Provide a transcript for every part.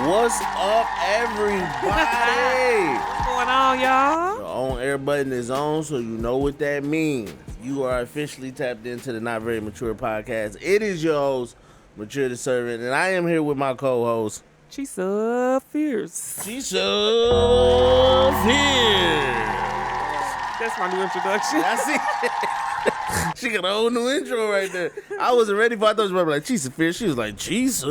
What's up, everybody? What's going on, y'all? The on-air button is on, so you know what that means. You are officially tapped into the Not Very Mature podcast. It is your host, Mature the Servant, and I am here with my co-host. She's so fierce. She's so fierce. That's my new introduction. I see. She got a whole new intro right there. I wasn't ready for it. I thought she was like, she's fierce. She was like, Jesus.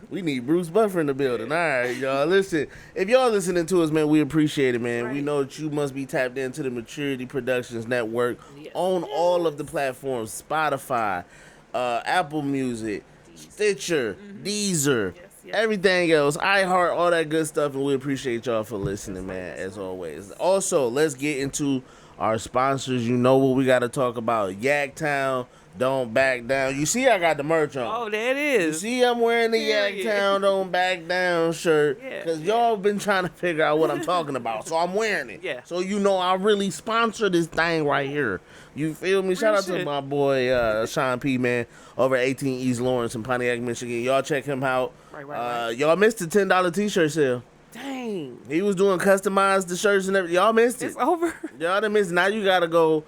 We need Bruce Buffer in the building. All right, y'all. Listen, if y'all listening to us, man, we appreciate it, man. Right. We know that you must be tapped into the Maturity Productions Network on all of the platforms, Spotify, Apple Music, Stitcher, Deezer, everything else, iHeart, all that good stuff, and we appreciate y'all for listening, man, as always. Also, let's get into our sponsors. You know what we got to talk about. Yaktown. Don't back down. You see I got the merch on. Oh, there it is. You see I'm wearing the Yaktown Don't Back Down shirt. Because y'all been trying to figure out what I'm talking about. So I'm wearing it. Yeah. So you know I really sponsor this thing right here. You feel me? Shout out to my boy Sean P, man, over 18 East Lawrence in Pontiac, Michigan. Y'all check him out. Right. Y'all missed the $10 t-shirt sale. Dang. He was doing customized the shirts and everything. Y'all missed it. It's over. Y'all done missed it. Now you got to go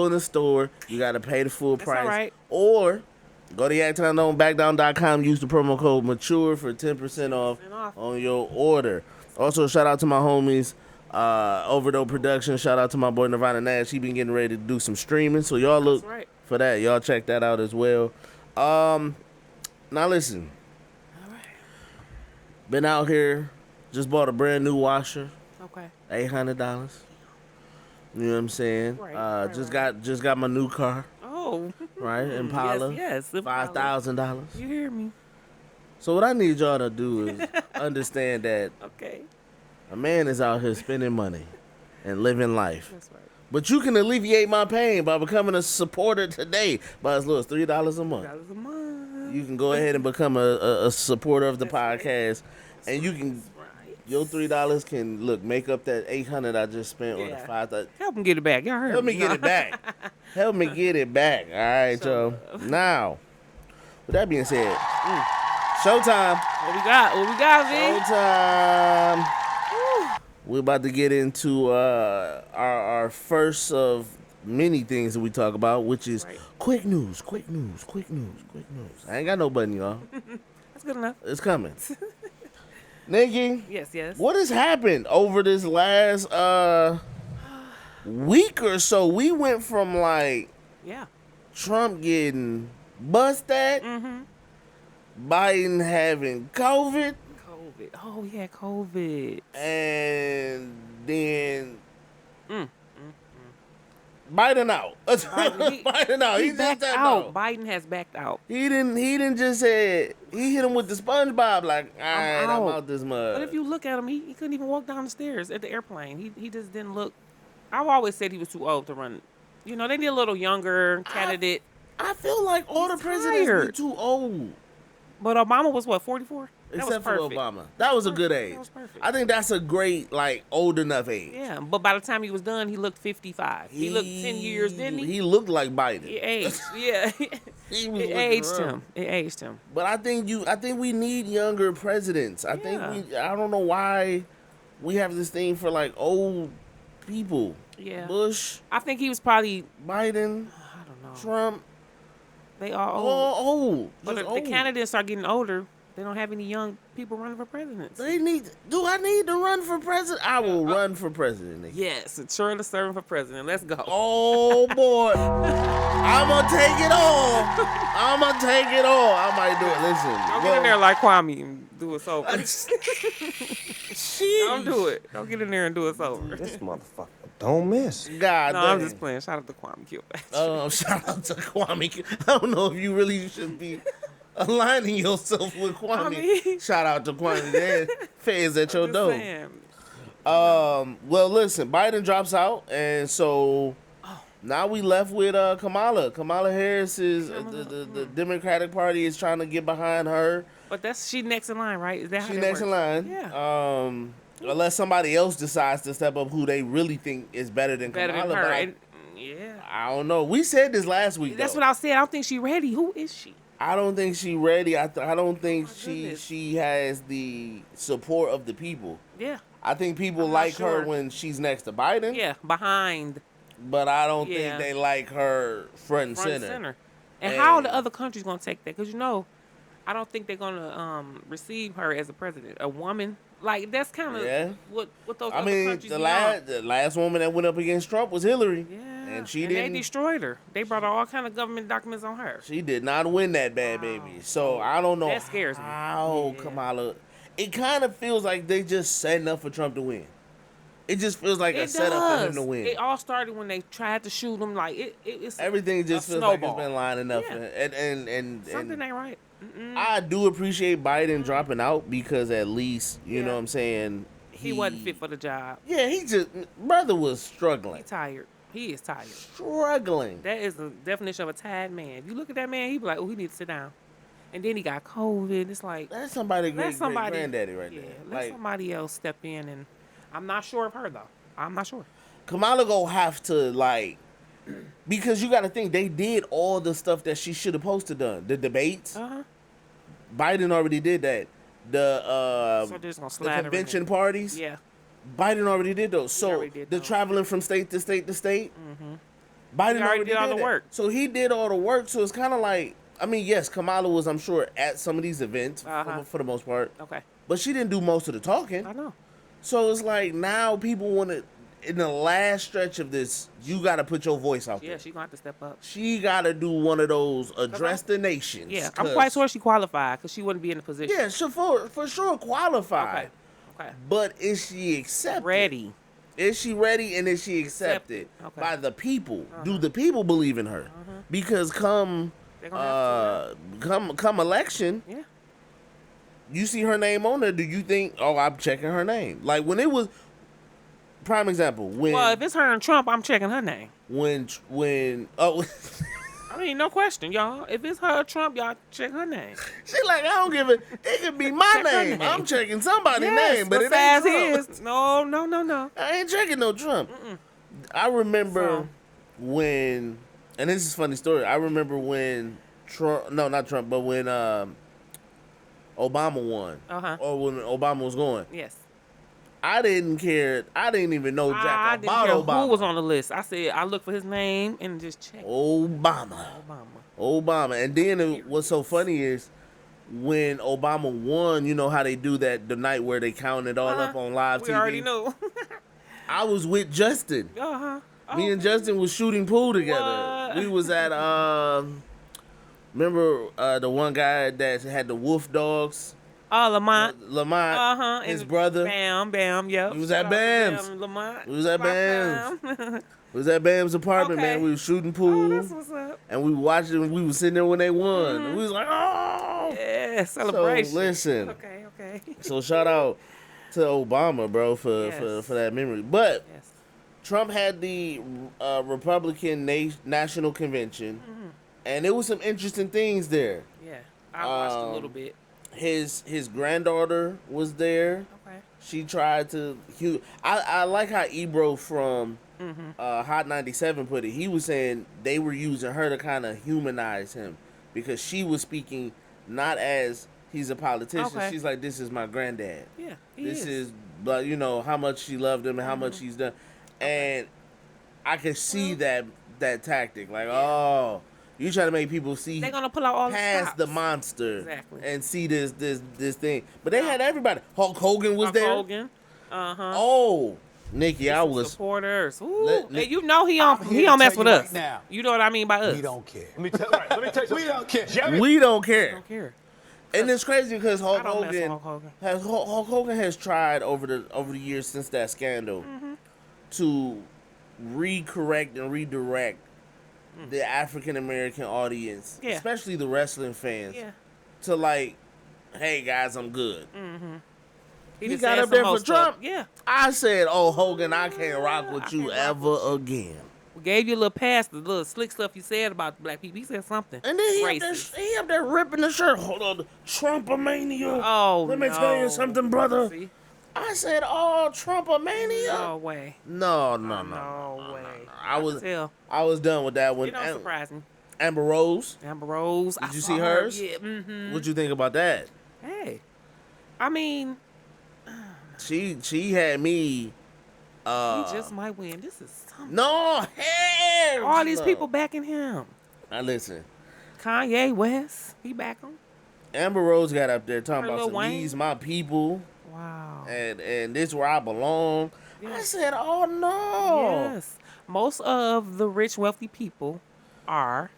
in the store. You got to pay the full price. All right. Or go to yaktowndontbackdown.com. Use the promo code MATURE for 10% off on your order. Also, shout out to my homies, Overdose Productions. Shout out to my boy Nirvana Nash. He been getting ready to do some streaming. So y'all look for that. Y'all check that out as well. Now listen. All right. Been out here. Just bought a brand new washer. Okay. $800. You know what I'm saying? Right, just got my new car. Oh. Right, Impala. Yes. $5,000. You hear me? So what I need y'all to do is understand that a man is out here spending money and living life. That's right. But you can alleviate my pain by becoming a supporter today by as low as $3 a month. $3 a month. You can go ahead and become a supporter of the podcast, and you can. Your $3 can make up that $800 I just spent on the $5,000. Help him get it back. Y'all heard Help me get it back. Help me get it back. All right, y'all. Now, with that being said, showtime. What we got, V? Showtime. We're about to get into our first of many things that we talk about, which is quick news. I ain't got no button, y'all. That's good enough. It's coming. Nikki, yes. What has happened over this last week or so? We went from Trump getting busted, Biden having COVID. Oh yeah, COVID. And then Biden out. Biden out. He backed out. Biden has backed out. He didn't just say he hit him with the SpongeBob like, all right, I'm out this mud. But if you look at him, he couldn't even walk down the stairs at the airplane. He just didn't look. I've always said he was too old to run. You know, they need a little younger candidate. I feel like all the presidents be too old. But Obama was what, 44? Except for Obama. That was a good age. That was perfect. I think that's a great, old enough age. Yeah, but by the time he was done, he looked 55. He looked 10 years, didn't he? He looked like Biden. He aged, yeah. It aged him. But I think we need younger presidents. I don't know why we have this thing for old people. Yeah. Bush. I think he was probably Biden. I don't know. Trump. They are old. All old. But if the candidates are getting older, they don't have any young people running for president. Do I need to run for president? I will run for president. Yes, Shirley serving for president. Let's go. Oh, boy. I'm going to take it all. I might do it. Listen. Don't get in there like Kwame and do us over. Don't do it. Don't get in there and do us over. This motherfucker don't miss. God damn. I'm just playing. Shout out to Kwame Kilpatrick. Shout out to Kwame. I don't know if you really should be aligning yourself with Kwame. Shout out to Kwame. There, fans at your door. Well, listen, Biden drops out, and so now we left with Kamala. Kamala Harris is the Democratic Party is trying to get behind her. But she next in line, right? Is that how she that next works? in line? Yeah. Unless somebody else decides to step up who they really think is better than Kamala. Her. Yeah. I don't know. We said this last week. That's though. what I said. I don't think she's ready. Who is she? I don't think she ready. I don't think Oh, my goodness. she has the support of the people. Yeah. I think people I'm not like her sure. when she's next to Biden. Yeah. Behind But I don't Yeah. think they like her front and front center. and center. And how are the And- other countries gonna take that? Because I don't think they're gonna receive her as a president. A woman, like that's kind of Yeah. what those I other mean, countries the be on. last woman that went up against Trump was Hillary. Yeah, And she They didn't. destroyed her. They brought all kind of government documents on her. She did not win that bad, Wow. baby. So I don't know That scares me. how Yeah. Kamala. It kind of feels like they just setting up for Trump to win. It just feels like a It setup for him does. to win. It all started when they tried to shoot him. Like it's Everything just a feels like snowball. it's been lining up. Yeah. And Something ain't right. Mm-mm. I do appreciate Biden dropping out because at least, you Yeah. know what I'm saying? He wasn't fit for the job. Yeah, brother was He struggling. tired. He is tired. Struggling. That is the definition of a tired man. If you look at that man, he be like, oh, he needs to sit down. And then he got COVID. It's like, That's somebody let great somebody, granddaddy right yeah, there. let Like, somebody else step in. And I'm not sure of her, though. I'm not sure. Kamala gonna have to like, because you got to think they did all the stuff that she should have supposed to done. The debates, Uh-huh. Biden already did that. So they're just going to The slide her in convention there. parties, Yeah. Biden already did those. So already did the those. traveling from state to state to state, Biden He already did all the that. work. So he did all the work. So it's kind of like, I mean, yes, Kamala was, I'm sure, at some of these events Uh-huh. for the most part, Okay. but she didn't do most of the talking. I know. So it's like now people want to, in the last stretch of this, you got to put your voice out Yeah, there. she's going to have to step up. She got to do one of those address the nations. Yeah, I'm quite sure she qualified because she wouldn't be in the position. Yeah, she for sure qualified. Okay. But is she accepted? Ready. Is she ready and is she accepted Okay. by the people? Do the people believe in her? Because come They're gonna have come election, Yeah. you see her name on there. Do you think, oh, I'm checking her name? Like when it was prime example when Well, if it's her and Trump, I'm checking her name. when oh I mean, no question, y'all. If it's her or Trump, y'all check her name. she like I don't give it. It could be my Check her name. name. I'm checking somebody's Yes, name, but it besides ain't Trump. his. No. I ain't checking no Trump. I remember So- when, and this is a funny story. I remember when Trump, no, not Trump, but when Obama won, Uh-huh. or when Obama was going. Yes. I didn't care. I didn't even know I jack didn't about care Obama. who was on the list. I said I look for his name and just check. Obama. Obama. And then what's so funny is when Obama won, you know how they do that the night where they count it all up on live We TV. already knew. I was with Justin. Uh-huh. Me and Justin was shooting pool together. What? We was at remember the one guy that had the wolf dogs? Lamont. Lamont, Uh-huh. his and brother. Bam, yep. We was at Shout out to Bam's. Bam, Lamont. We was at Bam's. Bam. It was at Bam's apartment, Okay. man. We was shooting Oh, pool. that's what's up. And we watched it, and we was sitting there when they won. And we was like, oh! Yeah, celebration. So, listen. Okay. So, shout out to Obama, bro, for Yes. that memory. But Yes. Trump had the Republican National Convention, and there was some interesting things there. Yeah. I watched a little bit. His granddaughter was there. Okay. She tried to. I like how Ebro from Hot 97 put it. He was saying they were using her to kind of humanize him because she was speaking not as he's a politician. Okay. She's like, this is my granddad. Yeah. He This is. is, but you know how much she loved him and how much he's done, and I could see that tactic. Like, oh, you trying to make people see They're gonna pull out all past the the stops. monster Exactly. and see this thing. But they had everybody. Hulk Hogan was Hulk there. Hogan. Uh-huh. Oh, Nikki, I Some was. supporters. Ooh. Let- And you know he don't mess with us. You know what I mean by us. We don't care. Let me tell you. We don't care. We don't care. don't care. And it's crazy because Hulk I don't mess with Hogan Hulk Hogan. Hulk Hogan has tried over the years since that scandal to recorrect and redirect the African American audience, Yeah. especially the wrestling fans, Yeah. to like, hey guys, I'm good. He just got said up there some for more stuff. Trump. Yeah. I said, oh Hogan, I can't rock I with can't you rock ever again. We gave you a little pass, the little slick stuff you said about black people. He said something. And then Racist. he up there ripping the shirt. Hold on, Trumpomania. Oh, Let me tell you no. something, brother. See? I said, oh, Trumpomania. No way. No. No way. I was Tell. done with that one. It don't surprise me. Amber Rose. Amber Rose. Did I you saw see hers? Yeah. Mm-hmm. What'd you think about that? Hey, I mean, She had me. he just might win. This is something. No, hell All these no. people backing him. Now listen, Kanye West, he back him. Amber Rose got up there talking Lil about some Wayne. these my people Wow. and this where I belong. Yeah. I said, oh no. Yes. Most of the rich, wealthy people are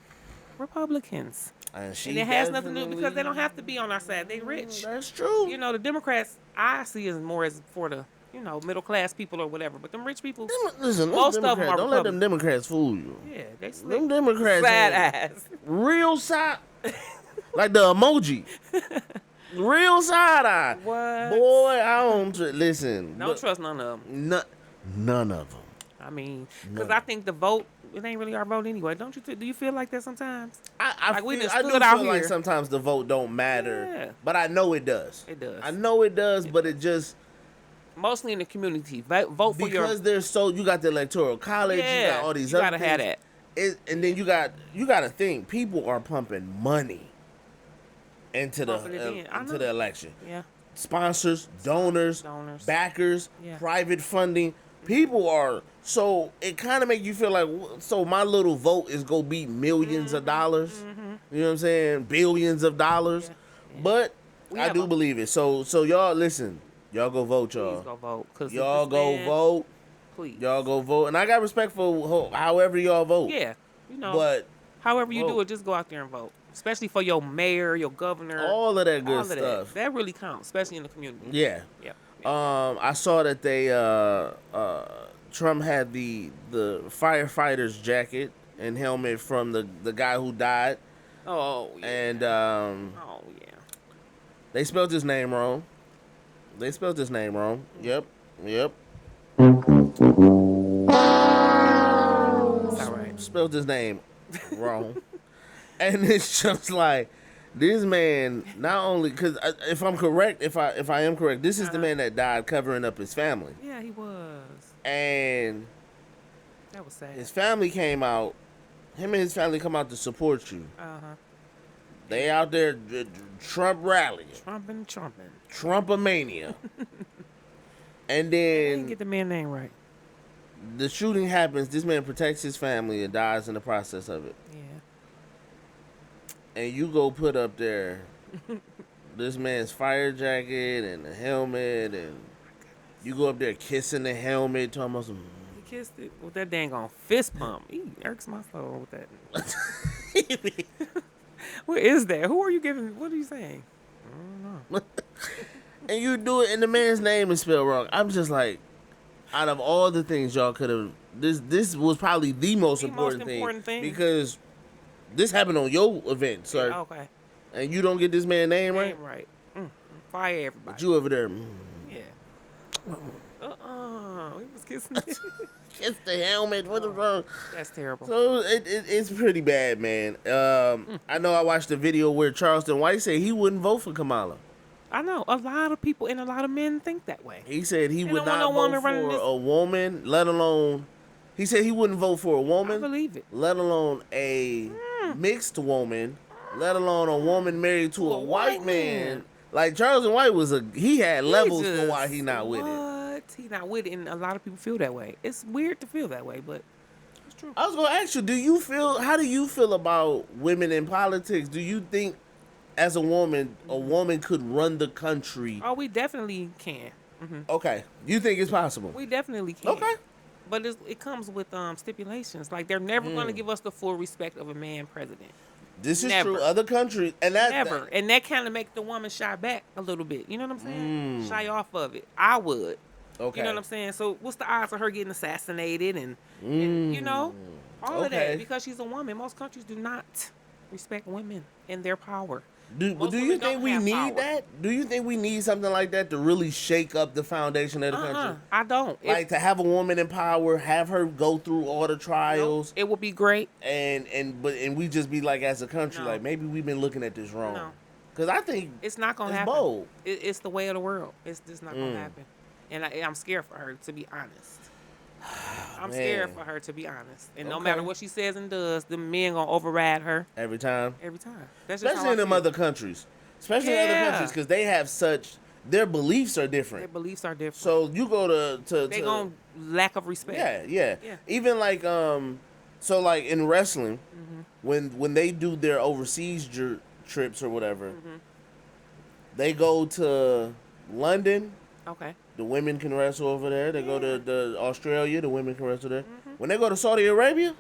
Republicans. And she And it has nothing to do definitely- because they don't have to be on our side. They rich. That's true. You know, the Democrats I see as more as for the, middle class people or whatever. But them rich people, Listen, most of them Democrats, are don't let them Republicans. Democrats fool you. yeah, they Them slick. Democrats Sad ain't- ass. real side, like the emoji, real side eye. What? Boy, I don't listen. Don't trust none of them. None of them. I mean, because I think the vote, it ain't really our vote anyway. Don't you? Do you feel like that sometimes? I Like, we feel, done I do stood out feel like here. sometimes the vote don't matter, Yeah. but I know it does. It does. I know it does, but it just Mostly in the community. Vote for your. because there's so you got the electoral college, you Yeah, got all these you other gotta have things. that. And then you got to think people are pumping money into Pumping it in. I into know. the election. Yeah. Sponsors, donors, backers, Yeah. private funding. People are so it kind of make you feel like so my little vote is gonna be millions of dollars. You know what I'm saying? Billions of dollars. Yeah. But We I have do a- believe it. So y'all listen. Y'all go vote, Please y'all. go vote. 'Cause if Y'all this go man- vote. Please. Y'all go vote. And I got respect for however y'all vote. Yeah. But However you do vote. it, just go out there and vote. Especially for your mayor, your governor. all of that all good of stuff. That really counts, especially in the community. Yeah. Yeah. I saw that they Trump had the firefighter's jacket and helmet from the guy who died, Oh, yeah. and Oh, yeah. they spelled his name wrong. Yep. It's all right. Spelled his name wrong, and it's just like this man. Not only because if I'm correct, if I am correct, this is the man that died covering up his family, Yeah, he was. and That was sad. his family came out. Him and his family come out to support you. Uh-huh. They out there Trump rally, Trumping. Trumpomania, and Didn't then get the man name right. the shooting happens. This man protects his family and dies in the process of it. Yeah. And you go put up there this man's fire jacket and the helmet, and you go up there kissing the helmet, talking about some. He kissed it with that dang on fist pump. He irks my soul with that. What is that? Who are you giving? What are you saying? I don't know. And you do it, and the man's name is spelled wrong. I'm just like, out of all the things y'all could have, this was probably the most important thing because this happened on your event, sir. Yeah, okay. And you don't get this man's name right. Name right. Fire everybody. But you over there, Yeah. He was kissing it. kiss the helmet. What the wrong? That's terrible. So it's pretty bad, man. I know I watched the video where Charleston White said he wouldn't vote for Kamala. I know a lot of people and a lot of men think that way. He said he They would don't want not no woman vote running for this- a woman, let alone. He said he wouldn't vote for a I woman, believe it. let alone a mixed woman, let alone a woman married to a white man. Like Charleston White he had levels for Jesus. why he not with it. What? He not with it, and a lot of people feel that way. It's weird to feel that way, but it's true. I was gonna ask you, how do you feel about women in politics? Do you think as a woman could run the country? Oh, we definitely can. Okay. You think it's possible? We definitely can. Okay. But it comes with stipulations. Like they're never going to give us the full respect of a man president. This is Never. true. Other countries, and that Never. And that kind of make the woman shy back a little bit. You know what I'm saying? Shy off of it. I would. Okay. You know what I'm saying? So what's the odds of her getting assassinated and you know, all of Okay. that because she's a woman. Most countries do not respect women and their power. Do Most you women think don't we have need power. that? Do you think we need something like that to really shake up the foundation of the country? I don't. Like to have a woman in power, have her go through all the trials, It would be great. and we just be like, as a country, No. like maybe we've been looking at this wrong. No. Because I think It's not gonna it's happen. bold. It's the way of the world. It's just not gonna happen. And I'm scared for her, to be honest. I'm Man. scared for her, to be honest. And no Okay. matter what she says and does, the men gonna override her Every time. every time. That's just Especially how in I them feel. other countries. Especially in other Yeah. countries, because they have their beliefs are Their different. beliefs are different. So you go they gonna lack of respect. Yeah. Yeah. Even like so like in wrestling, Mm-hmm. when they do their overseas trips or whatever, Mm-hmm. they go to London. Okay. The women can wrestle over there. They go Yeah. to Australia. The women can wrestle there. Mm-hmm. When they go to Saudi Arabia,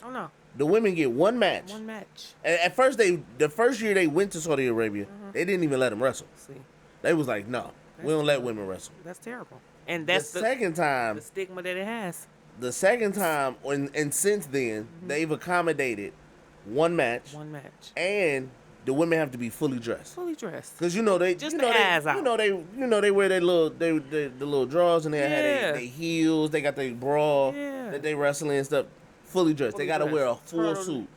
Oh no. the women get one match. One match. At first, the first year they went to Saudi Arabia, they didn't even let them wrestle. See, They was like, no, we don't let women wrestle. that's terrible. And that's the second time, the stigma that it has. and since then, they've accommodated one match, One match. and the women have to be fully dressed. Fully dressed. Cause you know they Just you the know ass they, out. you know they wear their little the little drawers and they have Yeah. their heels. They got their bra Yeah. that they wrestling and stuff. Fully dressed. Fully They gotta wear a dressed. full Totally. suit.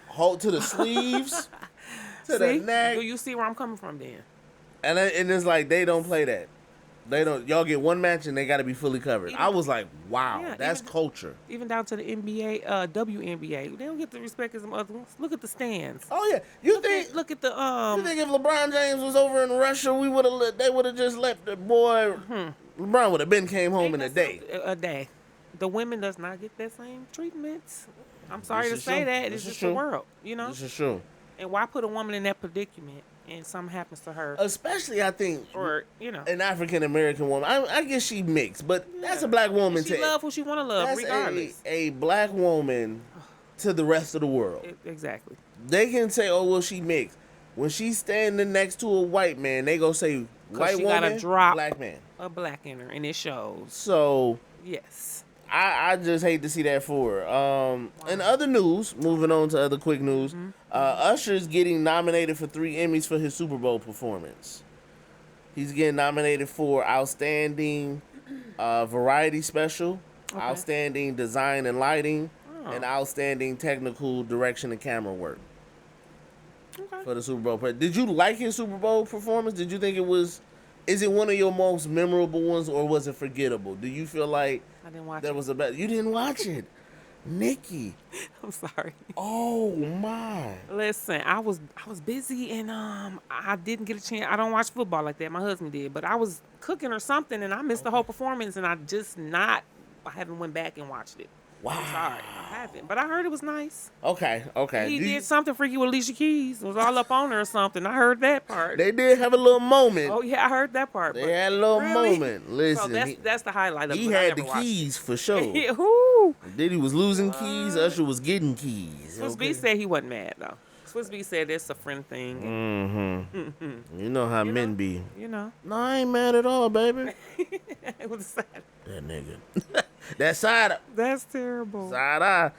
Hold to the sleeves, to the See? neck, Do you see where I'm coming from then? and it's like they don't play that. They don't. Y'all get one match and they gotta be fully covered. I was like, wow, Yeah, that's even- culture. Even down to the NBA, WNBA, they don't get the respect as some other ones. Look at the stands. Oh yeah, you think Look at the You think if LeBron James was over in Russia, they would have just let the boy. LeBron would have been came home in a day. A day. The women does not get that same treatment. I'm sorry This to is say true. that. This It's is just true. the world, you know? This is true. And why put a woman in that predicament and something happens to her? Especially, I think, Or, you know. an African American woman. I guess she mixed, but that's a black woman She too. love who she want to love, That's regardless. a black woman to the rest of the world. Exactly. They can say, "Oh, well, she mixed." When she's standing next to a white man, they go say, "White she woman, gotta drop black man." a black in her, and it shows. So Yes. I just hate to see that for her. In other news, moving on to other quick news, Usher's getting nominated for 3 Emmys for his Super Bowl performance. He's getting nominated for Outstanding Variety Special, Outstanding Design and Lighting, and Outstanding Technical Direction and Camera Work Okay. for the Super Bowl. Did you like his Super Bowl performance? Did you think it was... Is it one of your most memorable ones, or was it forgettable? Do you feel like I didn't watch that it. was a better... You didn't watch it. Nikki. I'm sorry. Oh, my. Listen, I was busy and I didn't get a chance. I don't watch football like that. My husband did, but I was cooking or something and I missed the whole performance and I haven't went back and watched it. Wow. I'm sorry, I haven't. But I heard it was nice. Okay. He did something freaky with Alicia Keys. It was all up on her or something. I heard that part. They did have a little moment. Oh yeah, I heard that part. They but had a little really? moment. Listen, So that's the highlight of it. he but I had never the watched keys for sure. it. Whoo! Diddy was losing keys. Usher was getting keys. Swiss B said he wasn't mad though. Swiss B said it's a friend thing. Mm-hmm. You know how men be. You know. No, I ain't mad at all, baby. It was sad. That nigga. That side That's terrible. eye.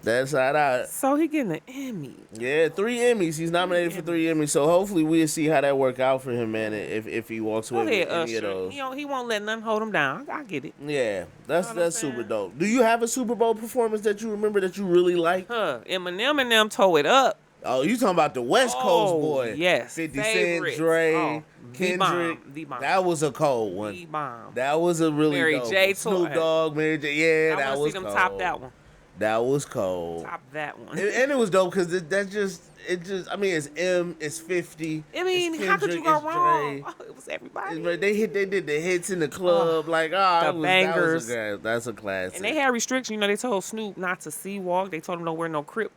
That side eye. So he getting an Emmy. Yeah, 3 Emmys. He's nominated for 3 Emmys. So hopefully we'll see how that work out for him, man. If he walks Go away ahead, with any of Usher. those. You know, he won't let nothing hold him down. I get it. Yeah, know what I'm that's super saying? dope. Do you have a Super Bowl performance that you remember that you really like? Eminem and them tore it up. Oh, you talking about the West Coast boy? Yes. 50 Favorites. Cent, Dre, Oh, Kendrick. The bomb. That was a cold one. The bomb. That was a really Mary dope J. one. Snoop tore- Dogg, Mary J. Yeah, I that want was to see them cold. top that one. That was cold. Top that one. And it was dope because I mean, it's M, it's 50. I mean, it's how could you Kendrick, go it's wrong? Dre. Oh, it was everybody. They did the hits in the club, The bangers. That's a classic. And they had restrictions. You know, they told Snoop not to sea walk. They told him don't wear no Crip.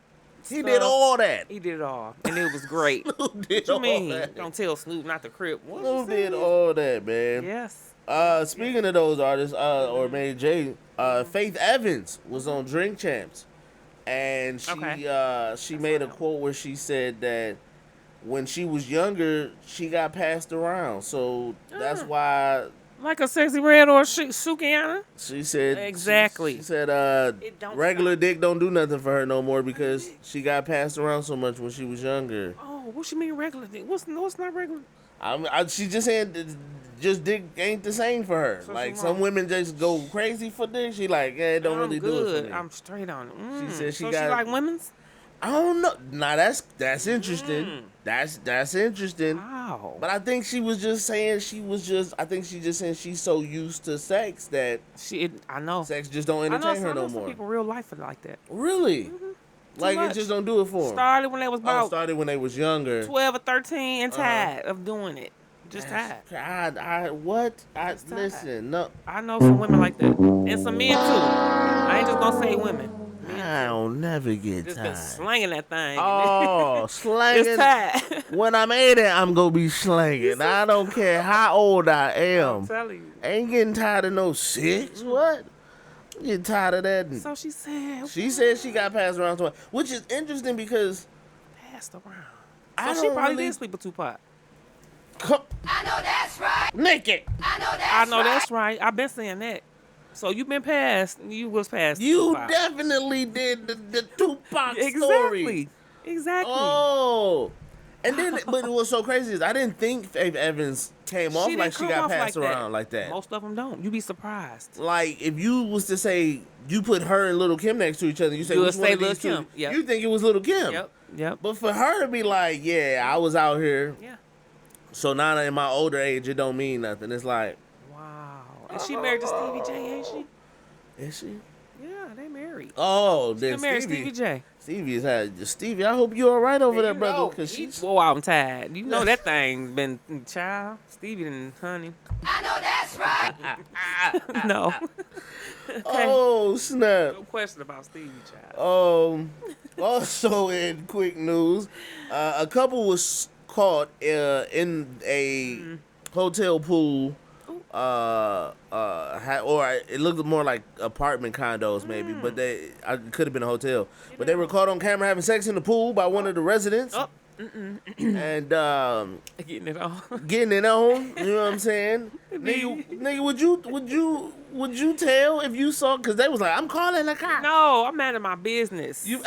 He did all that. He did it all, and it was great. Snoop did What you all mean? that. Don't tell Snoop not to Crip. What Snoop you did saying? all that, man. Yes. Speaking of those artists, or Mary J, Faith Evans was on Drink Champs, and she made a quote where she said that when she was younger, she got passed around, so that's why Like a sexy red or Sukiana. she said Exactly. She said It don't regular stop. dick don't do nothing for her no more because she got passed around so much when she was younger. Oh, what you mean regular dick? What's not regular? She just saying just dick ain't the same for her. So Like she some wrong. women just go crazy for dick. She like, yeah, it don't I'm really good. do it for me. I'm straight on it. She said she so got- she like women's? I don't know. Nah, that's interesting. That's interesting. Wow. But I think she was just saying I think she just saying she's so used to sex that I know. sex just don't I know entertain her some no some more. people real life are like that. Really? Like much. it just don't do it for them. Started when they was about Started when they was younger. 12 or 13 and tired of doing it. Just tired. Listen, no. I know some women like that. And some men too. I ain't just gonna say women. I'll never get Just been tired. slanging that thing. Oh, slanging. It's tired. When I'm 80, I'm gonna be slanging. I don't care how old I am. I'm telling you. Ain't getting tired of no 6. What? I'm getting tired of that. So she said. She said she got passed around twice, which is interesting because Passed around. I So she don't probably really- did sleep with Tupac. I know that's right. Naked. I know that's right. I've been saying that. So you been passed. You was passed. You Tupac. definitely did the Tupac story. Exactly. Exactly. Oh. And then, but what's so crazy is I didn't think Faith Evans came off didn't like she come got off passed like around like that. Most of them don't. You be surprised. Like if you was to say you put her and Little Kim next to each other, you say You which would one say of these Lil' two? Kim, yep. You think it was Little Kim. Yep. But for her to be like, yeah, I was out here, Yeah. so now in my older age, it don't mean nothing. It's like, Wow. And she married to Stevie J, ain't she? is she? Yeah, they married. Oh, They then married Stevie. Stevie J. Stevie's had Stevie. I hope you all right over there, brother, because she's. Whoa, I'm tired. You know that thing's been child. Stevie and honey. I know that's right. No. Oh snap! No question about Stevie, child. Also in quick news, a couple was caught in a hotel pool. Or it looked more like apartment condos maybe, but it could have been a hotel. But they were caught on camera having sex in the pool by one of the residents. Oh. And Getting it on. getting it on. You know what I'm saying? Nigga, would you tell if you saw? Because they was like, I'm calling the cops. No, I'm out of my business. You.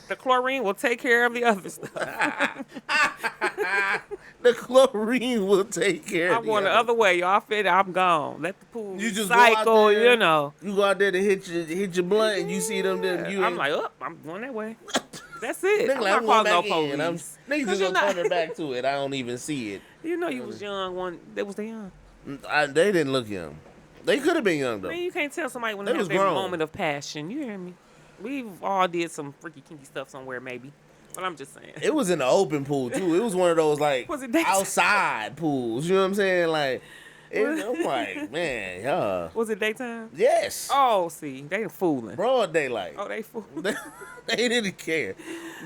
The chlorine will take care of the other stuff. The chlorine will take care I'm of going the other way. Y'all fit. I'm gone. Let the pool You just go out cycle. there, You know. You go out there to hit your blunt, and you see them. Then you I'm ain't- like, oh, I'm going that way. That's it. Nigga, I'm like, not I'm calling going no back in. police. Niggas 'Cause just you're gonna not- turn back to it. I don't even see it. You know you was young. They was young. They didn't look young. They could have been young though. Man, you can't tell somebody when They they was have their grown. moment of passion. You hear me? We've all did some freaky kinky stuff somewhere, maybe. But I'm just saying. It was in the open pool too. It was one of those like Was it daytime? outside pools. You know what I'm saying? Like, I'm like, man, yeah. Was it daytime? Yes. Oh, see, they fooling. Broad daylight. Oh, they fooling. They didn't care.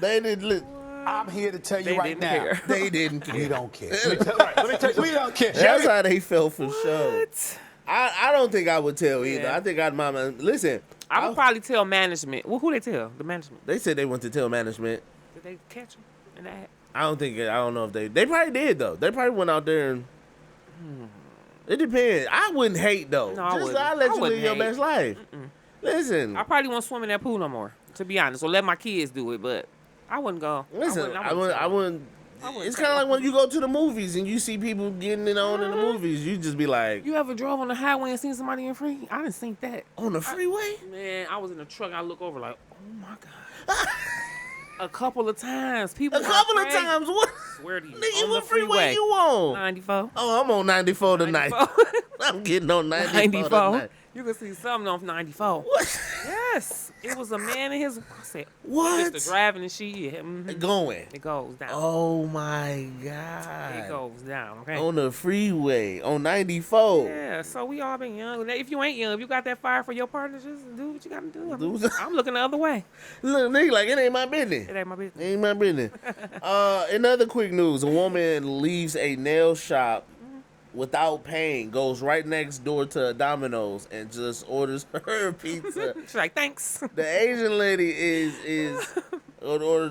They didn't. I'm here to tell you They right didn't now. care. They didn't care. We don't care. Let me tell you, we don't care. That's how they felt for sure. What? I don't think I would tell either. Yeah. I think I'd mama. Listen, I would probably tell management. Well, who they tell? The management. they said they went to tell management. Did they catch them in the act? I don't know if they probably did though. They probably went out there and. It depends. I wouldn't hate though. No, I Just wouldn't. I let I you wouldn't live your hate. best life. Listen, I probably won't swim in that pool no more, to be honest. Or let my kids do it, but I wouldn't go. listen. I wouldn't tell them. wouldn't. wouldn't It's tell kind of like them. when you go to the movies and you see people getting it on in the movies. You just be like, You ever drove on the highway and seen somebody in free? I didn't think that. on the freeway. Man, I was in the truck. I look over like, oh my god. A couple of times, people. A couple of times. What? Swear to you, Nigga, on the what freeway freeway. you on? 94. Oh, I'm on 94 tonight. 94. I'm getting on 94, 94. tonight. You can see something on 94. What? Yes, it was a man in his. I said, What? Mr. Driving and shit. Yeah, mhm. Going. It goes down. Oh my It God. goes down. Okay. On the freeway on 94. Yeah, so we all been young. If you ain't young, if you got that fire for your partner, just do what you gotta do. I mean, Do- I'm looking the other way. Look, nigga, like it ain't my business. It ain't my business. Ain't my business. In other quick news, a woman leaves a nail shop without paying, goes right next door to a Domino's and just orders her pizza. She's like, thanks. The Asian lady or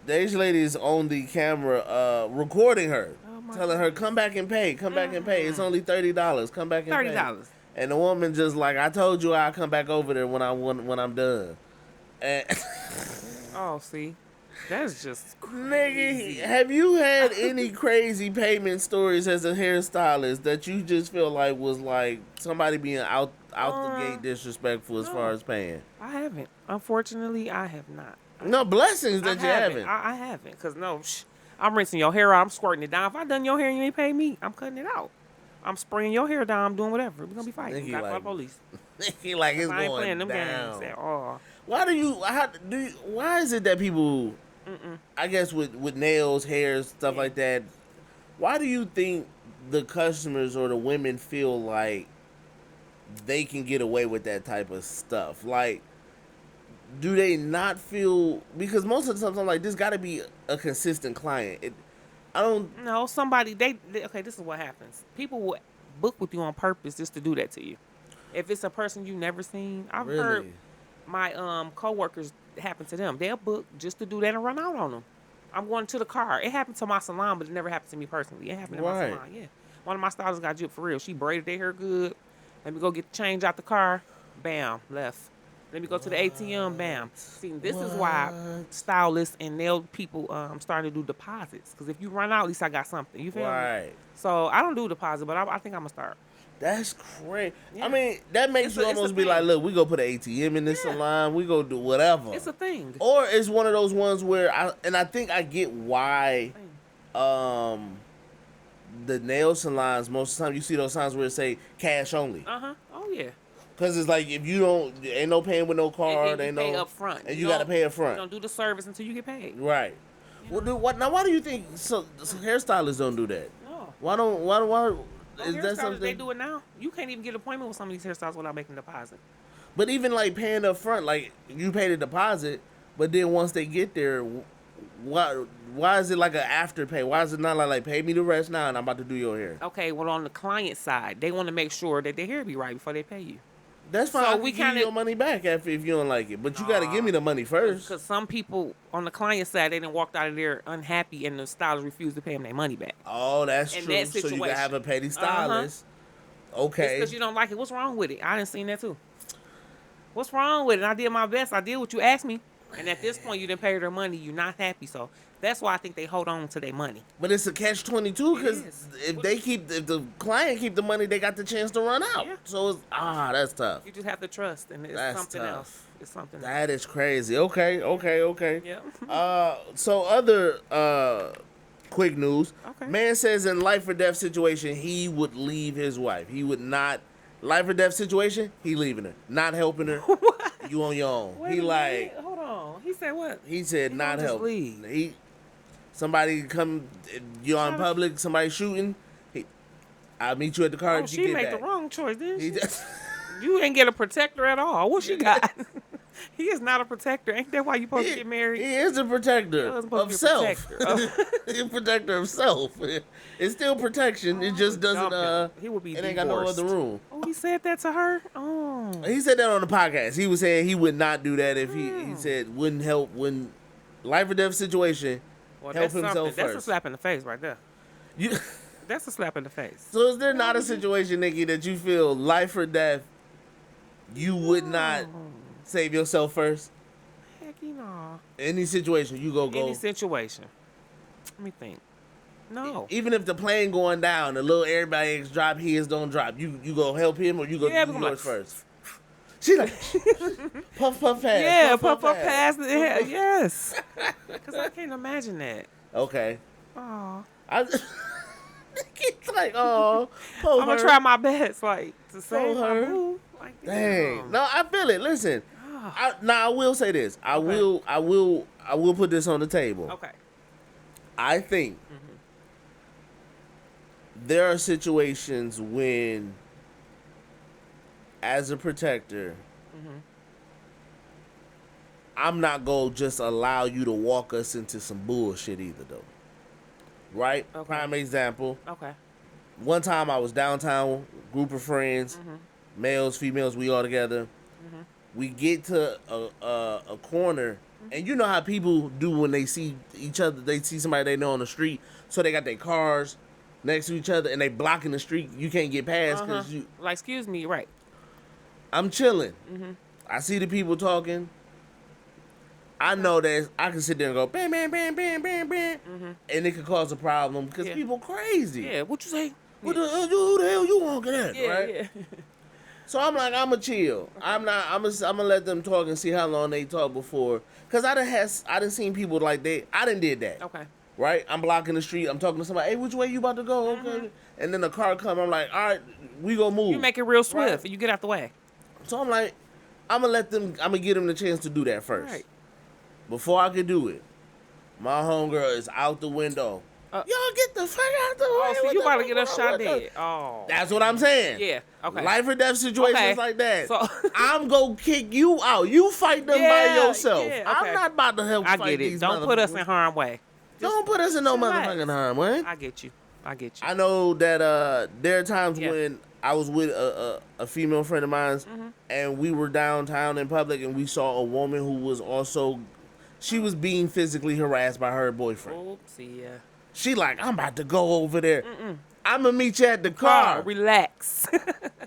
the Asian lady is on the camera recording her, telling her, come back and pay, come back and pay. It's only $30. Come back and pay. $30. And the woman just like, I told you I'll come back over there when I'm done. And Oh, see, that's just nigga, have you had any crazy payment stories as a hairstylist that you just feel like was like somebody being out the gate disrespectful as far as paying? I haven't. Unfortunately, I have not. No blessings that you haven't. I haven't, cause no, I'm rinsing your hair out. I'm squirting it down. If I done your hair and you ain't pay me, I'm cutting it out. I'm spraying your hair down. I'm doing whatever. We're gonna be fighting. Nigga Got like- the police. He like it's I ain't going playing them down. games at all. Why do you? Why is it that people? I guess with nails, hair, stuff like that. Why do you think the customers or the women feel like they can get away with that type of stuff? Like, do they not feel? Because most of the time, I'm like, this got to be a consistent client. I don't. No, somebody they okay. This is what happens. People will book with you on purpose just to do that to you. If it's a person you never seen, I've heard Really? my coworkers happen to them. They'll book just to do that and run out on them. I'm going to the car. It happened to my salon, but it never happened to me personally. It happened to my Right. salon. Yeah, one of my stylists got gypped for real. She braided their hair good. Let me go get the change out the car. Bam, left. Let me go to the ATM. Bam. See, this is why stylists and nail people starting to do deposits. Because if you run out, at least I got something. You feel me? Right. So I don't do deposit, but I think I'm gonna start. That's crazy. Yeah. I mean, that makes It's you a almost thing. be like, look, we go put an ATM in this salon. We go do whatever. It's a thing. Or it's one of those ones where I think I get why the nail salons most of the time you see those signs where it say cash only. Oh yeah. Cause it's like if you don't ain't no paying with no card, and you ain't pay no up front. and you gotta pay up You front. don't do the service until you get paid. Right. Well, why do you think so hairstylists don't do that? No. Why is that Hairstylists, something? they do it now. You can't even get an appointment with some of these hairstylists without making a deposit. But even like paying up front, like you pay the deposit, but then once they get there, why is it like an afterpay? Why is it not like pay me the rest now and I'm about to do your hair? Okay, well on the client side, they want to make sure that their hair be right before they pay you. That's fine. So I we can give you kinda- your money back if you don't like it, but you got to give me the money first. Because some people on the client side, they done walked out of there unhappy and the stylist refused to pay them their money back. Oh, that's In true. that So you can situation. have a petty stylist. Okay. Because you don't like it. What's wrong with it? I done seen that too. What's wrong with it? And I did my best. I did what you asked me. And at this point, you didn't pay their money. You're not happy. So that's why I think they hold on to their money. But it's a catch-22 because It is. if the client keep the money, they got the chance to run out. Yeah. So it's that's tough. You just have to trust, and it's That's something tough. else. It's something else. That is crazy. Okay. Yeah. So other quick news. Okay. Man says in life or death situation, he would leave his wife. He would not life or death situation, he leaving her. Not helping her. You on your own. Wait He a like minute. Hold on. He said what? he said He not gonna just help. leave. Somebody come you on public, somebody shooting. I'll meet you at the car. Oh, you she get made back. the wrong choice, didn't He she? just You ain't get a protector at all. What she got? He is not a protector. Ain't that why you supposed to get married? He is a protector He was supposed of to be a self. protector. He's a protector of self. It's still protection. It just doesn't. Dump him. He would be It ain't got no divorced. other room. Oh, he said that to her? Oh. He said that on the podcast. He was saying he would not do that if he said wouldn't help when life or death situation. Well, help that's himself something. That's a first. slap in the face right there. You, That's a slap in the face. so is there not a situation, Nikki, that you feel life or death you would not save yourself first? Heck, you know. Any situation you go. Any situation. Let me think. No. Even if the plane going down, the little airbags drop, his don't drop. You go help him or you go Yeah, do but I'm yours like, first. She like puff pass. Yeah, puff past the head. Yes. Because I can't imagine that. Okay. Oh. It's like, oh, I'm going to try my best, like, to save my her. boo. Like, Dang. damn. No, I feel it. Listen. I will say this. I will put this on the table. Okay. I think there are situations when, as a protector, I'm not going to just allow you to walk us into some bullshit either, though. Right? Okay. Prime example. Okay. One time I was downtown, group of friends, males, females, we all together. We get to a corner, and you know how people do when they see each other, they see somebody they know on the street, so they got their cars next to each other, and they blocking the street. You can't get past because you. Like, excuse me, right. I'm chilling. I see the people talking. I know that I can sit there and go bam, bam, bam, bam, bam, bam, and it could cause a problem because Yeah. people crazy. Yeah, what you say? Who the hell you honking at, Yeah, right? yeah. So I'm like, I'ma chill. I'm gonna let them talk and see how long they talk before. Cause I done seen people like I done did that. Okay. Right? I'm blocking the street. I'm talking to somebody. Hey, which way you about to go? Okay. And then the car come. I'm like, all right, we gonna move. You make it real swift Right. and you get out the way. So I'm like, I'm gonna give them the chance to do that first. Right. Before I can do it, my homegirl is out the window. Y'all get the fuck out the way. Oh, so What you the about to fuck get us wrong shot with us? dead. Oh. That's what I'm saying. Yeah, okay. Life or death situations Okay. like that. So- I'm gonna kick you out. You fight them by Yeah, yourself. yeah, I'm okay. not about to help I fight get it. these Don't put us in motherfuckers. harm's way. Don't put us in no relax. motherfucking harm, man. I get you. I know that there are times Yeah. when I was with a female friend of mine, Mm-hmm. and we were downtown in public, and we saw a woman who was also, she was being physically harassed by her boyfriend. Oopsie, yeah. She like, I'm about to go over there. I'm gonna meet you at the car. Relax.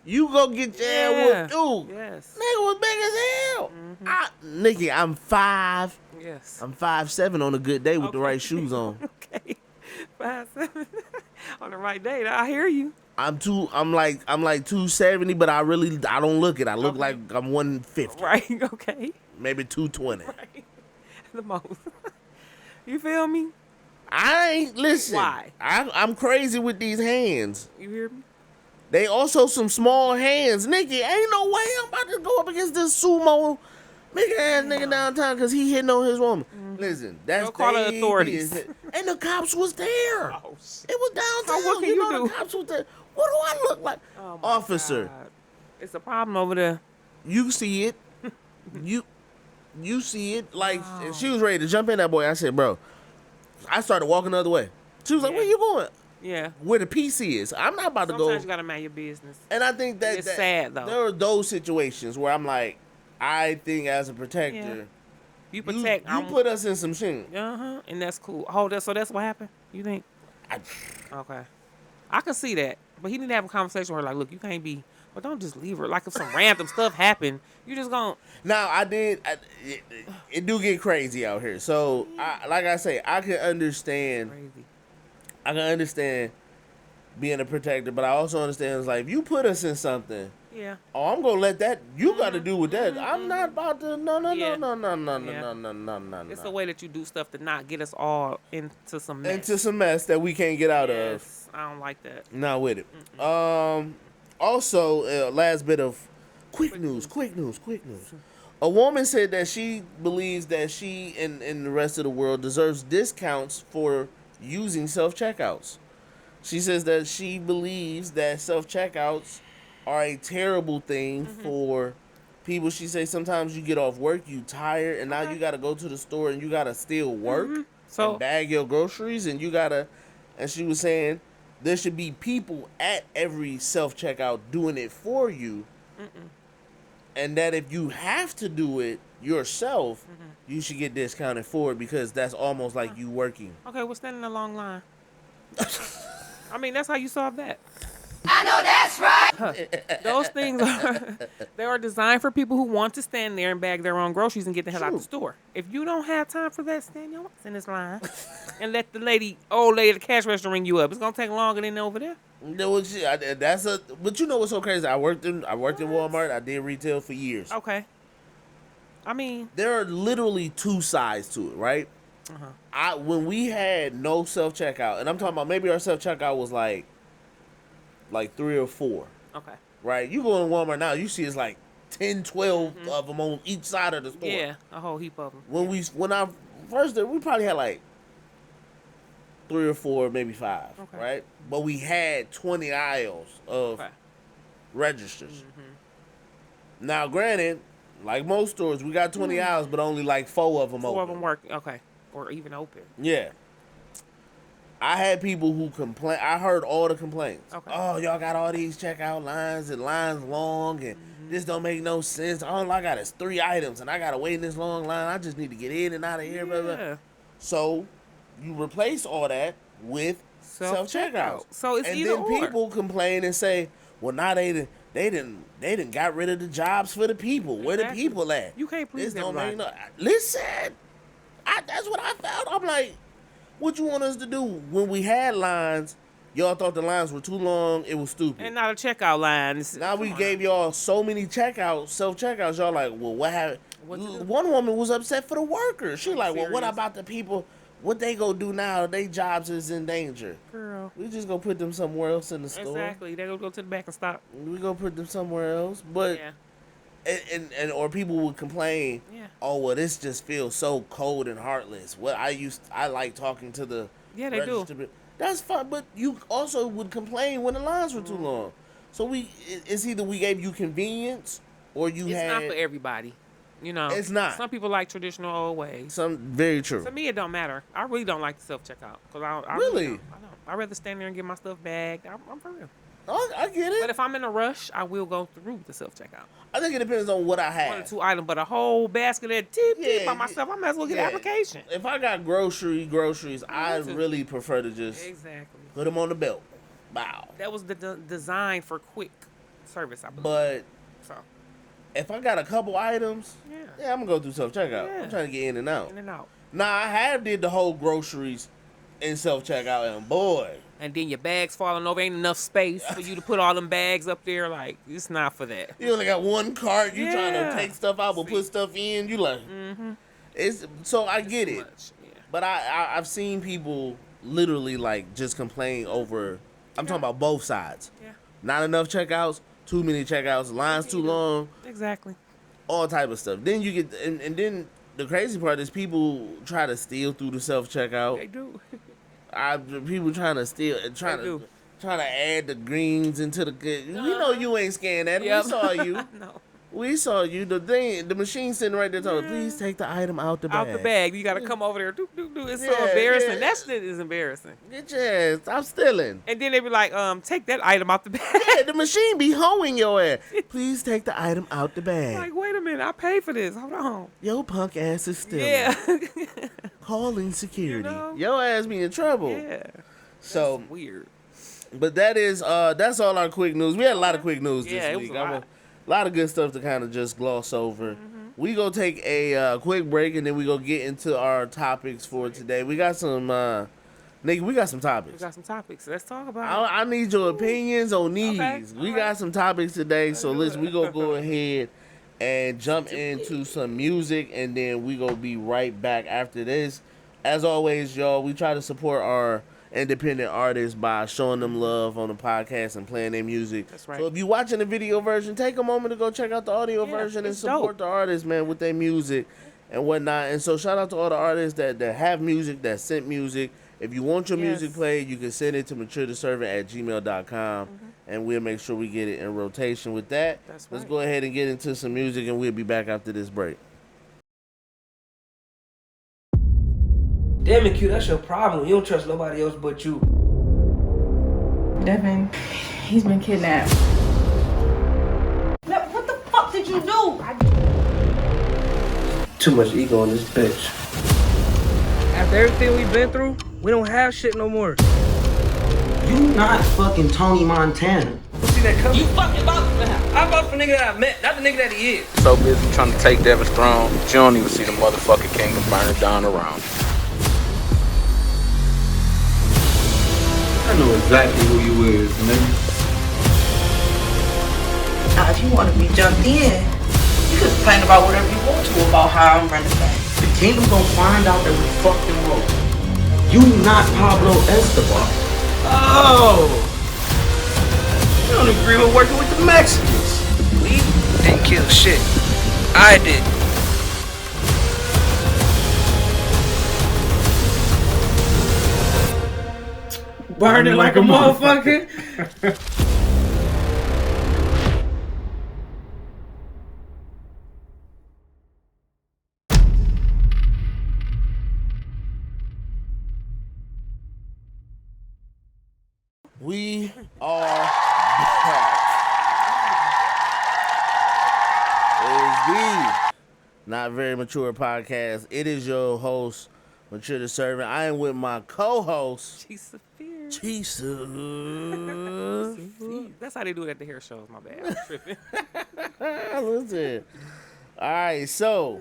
You go get your ass whooped. Dude, Yes. nigga was big as hell. Nikki, I'm 5. Yes. I'm 5'7" on a good day with the right shoes on. Okay. 5'7". On the right day. I hear you. I'm like 270, but I don't look it. I look Okay. like I'm 150, Right. Okay. maybe 220. Right. The most. You feel me? I ain't listen. Why? I'm crazy with these hands. You hear me? They also some small hands. Nikki, ain't no way I'm about to go up against this sumo big ass nigga downtown because he hitting on his woman. Listen, that's They'll call the authorities. And the cops was there. Oh, It was downtown. So what can you know do? The cops was there. What do I look like? Oh my Officer, God. It's a problem over there. you see it. You see it. Like, and she was ready to jump in that boy. I said, bro, I started walking the other way. She was like, Yeah. where you going? Yeah. Where the PC is. I'm not about to Sometimes go. you gotta mind your business. And I think that It's sad, though. There are those situations where I'm like, I think as a protector, You you protect. put us in some shit. And that's cool. Oh, so that's what happened. You think? Okay. I can see that, but he didn't have a conversation with her like, look, you can't be. But don't just leave her. Like if some random stuff happened, you just gonna. Now it do get crazy out here. So like I say, I can understand. Crazy. I can understand being a protector, but I also understand it's like if you put us in something. Yeah. Oh, I'm gonna let that. You got to do with that. I'm not about to. No. It's the way that you do stuff to not get us all into some mess. Into some mess that we can't get out of. Yes, I don't like that. Not with it. Also, last bit of quick news. A woman said that she believes that she and the rest of the world deserves discounts for using self-checkouts. She says that she believes that self-checkouts are a terrible thing for people. She says sometimes you get off work, you tired, and now you got to go to the store and you got to still work So- and bag your groceries, and you got to, and she was saying there should be people at every self-checkout doing it for you, and that if you have to do it yourself, you should get discounted for it because that's almost like you working. Okay, we're standing in a long line. I mean, that's how you solve that. I know that's right. Those things are designed for people who want to stand there and bag their own groceries and get the hell out the store. If you don't have time for that, stand your ass in this line and let the old lady at the cash register ring you up. It's gonna take longer than over there. But you know what's so crazy? I worked in Walmart. I did retail for years. Okay. I mean, There are literally two sides to it, right? When we had no self checkout, and I'm talking about maybe our self checkout was like 3 or 4, okay. right? You go in Walmart now, you see it's like 10, 12 of them on each side of the store. Yeah, a whole heap of them. When I first did, we probably had like 3 or 4, maybe 5, Okay. right? But we had 20 aisles of Okay. registers. Now, granted, like most stores, we got 20 aisles, but only like 4 of them 4 open. of them working. Okay. Or even open. Yeah. I had people who complain. I heard all the complaints. Okay. Oh, y'all got all these checkout lines and lines long, and this don't make no sense. All I got is 3 items, and I gotta wait in this long line. I just need to get in and out of here. Blah, blah. Yeah. So you replace all that with self-checkout. So it's and either then or. people complain and say, well, now they didn't got rid of the jobs for the people. Where the Exactly. people at? You can't please This don't make everybody. no. Listen, that's what I felt. I'm like, what you want us to do when we had lines? Y'all thought the lines were too long. It was stupid. And not a checkout line. Now we gave y'all so many self-checkouts. Y'all like, well, what happened? What to do? One woman was upset for the workers. She like, well, what serious? about the people? What they gonna do now? Their jobs is in danger. Girl. We just gonna put them somewhere else in the store. Exactly. They gonna go to the back and stop. We gonna put them somewhere else. But Yeah. and or people would complain. Yeah. Oh, well, this just feels so cold and heartless. Well, I like talking to the Yeah, they do. register. That's fine, but you also would complain when the lines were too long. So it's either we gave you convenience or you It's had. not for everybody. You know, It's not. Some people like traditional old ways. Some very true. To me, it don't matter. I really don't like the self checkout because I Really? don't. I don't. I'd rather stand there and get my stuff bagged. I'm for real. Oh, I get But it. if I'm in a rush, I will go through the self checkout. I think it depends on what I One or have. two items, but a whole basket of tip Yeah, by myself, I might as well get an application. If I got groceries, I too. really prefer to just Exactly. put them on the belt. Wow. That was the design for quick service, I believe. But So if I got a couple items, yeah, I'm gonna go through self-checkout. Yeah. I'm trying to get in and out. in and out. Nah, I have did the whole groceries in self-checkout, and boy, And then your bags falling over. Ain't enough space for you to put all them bags up there. Like, it's not for that. you only got one cart. You trying to Yeah. take stuff out but put stuff in. You like, it's so I get Too it. much. Yeah. But I've seen people literally like just complain over. I'm talking about both sides. Yeah. Not enough checkouts, too many checkouts, lines too long, Exactly. all type of stuff. Then you get and then the crazy part is people try to steal through the self They checkout. do. People trying to steal, trying They to do. trying to add the greens into the. We know you ain't scanned that. Yep. We saw you. No. We saw you. The machine sitting right there talking. Please take the item out the bag. Out the bag. You got to come over there. Do, do, do. It's so Yeah, embarrassing. yeah. That shit is embarrassing. Get your ass. Stop stealing. And then they be like, take that item out the bag. Yeah, the machine be hoeing your ass. Please take the item out the bag. Like, wait a minute. I paid for this. Hold on. Yo, punk ass is stealing. Yeah. Calling security. You know? Your ass be in trouble. Yeah. So, Weird. but that's all our quick news. We had a lot of quick news Yeah, this it was week. a lot. A lot of good stuff to kind of just gloss over. We gonna take a quick break and then we gonna get into our topics for today. We got some, nigga. We got some We topics. got some topics. Let's talk about it. I need your opinions on these. Okay, We all got right. some topics today, so listen. We gonna go ahead and jump into some music, and then we gonna be right back after this. As always, y'all, we try to support our independent artists by showing them love on the podcast and playing their music. That's right. So if you're watching the video version, take a moment to go check out the audio version and it's support dope. the artists, man, with their music and whatnot. And so shout out to all the artists that have music, that sent music. If you want your Yes. music played, you can send it to maturetoservant@gmail.com, and we'll make sure we get it in rotation with that. That's Let's right. go ahead and get into some music, and we'll be back after this break. Damn it, Q, that's your problem. You don't trust nobody else but you. Devin, he's been kidnapped. Now, what the fuck did you do? Too much ego in this bitch. After everything we've been through, we don't have shit no more. You not fucking Tony Montana. See that coming? You fucking about to I vote for the nigga that I met, not the nigga that he is. So busy trying to take Devin's throne, but you don't even see the motherfucking kingdom burning down around you. I know exactly who you is, nigga. Now, if you want to be jumped in, you can complain about whatever you want to about how I'm running things. The kingdom gonna find out that we fucking wrong. You not Pablo Escobar. Oh! You don't agree with working with the Mexicans. We didn't kill shit. I did. Burning like a motherfucker. We are back. It is the Not Very Mature podcast. It is your host, Mature the Servant. I am with my co-host, Jesus fear. Jesus. That's how they do it at the hair shows. My bad. I'm tripping. Listen. All right, so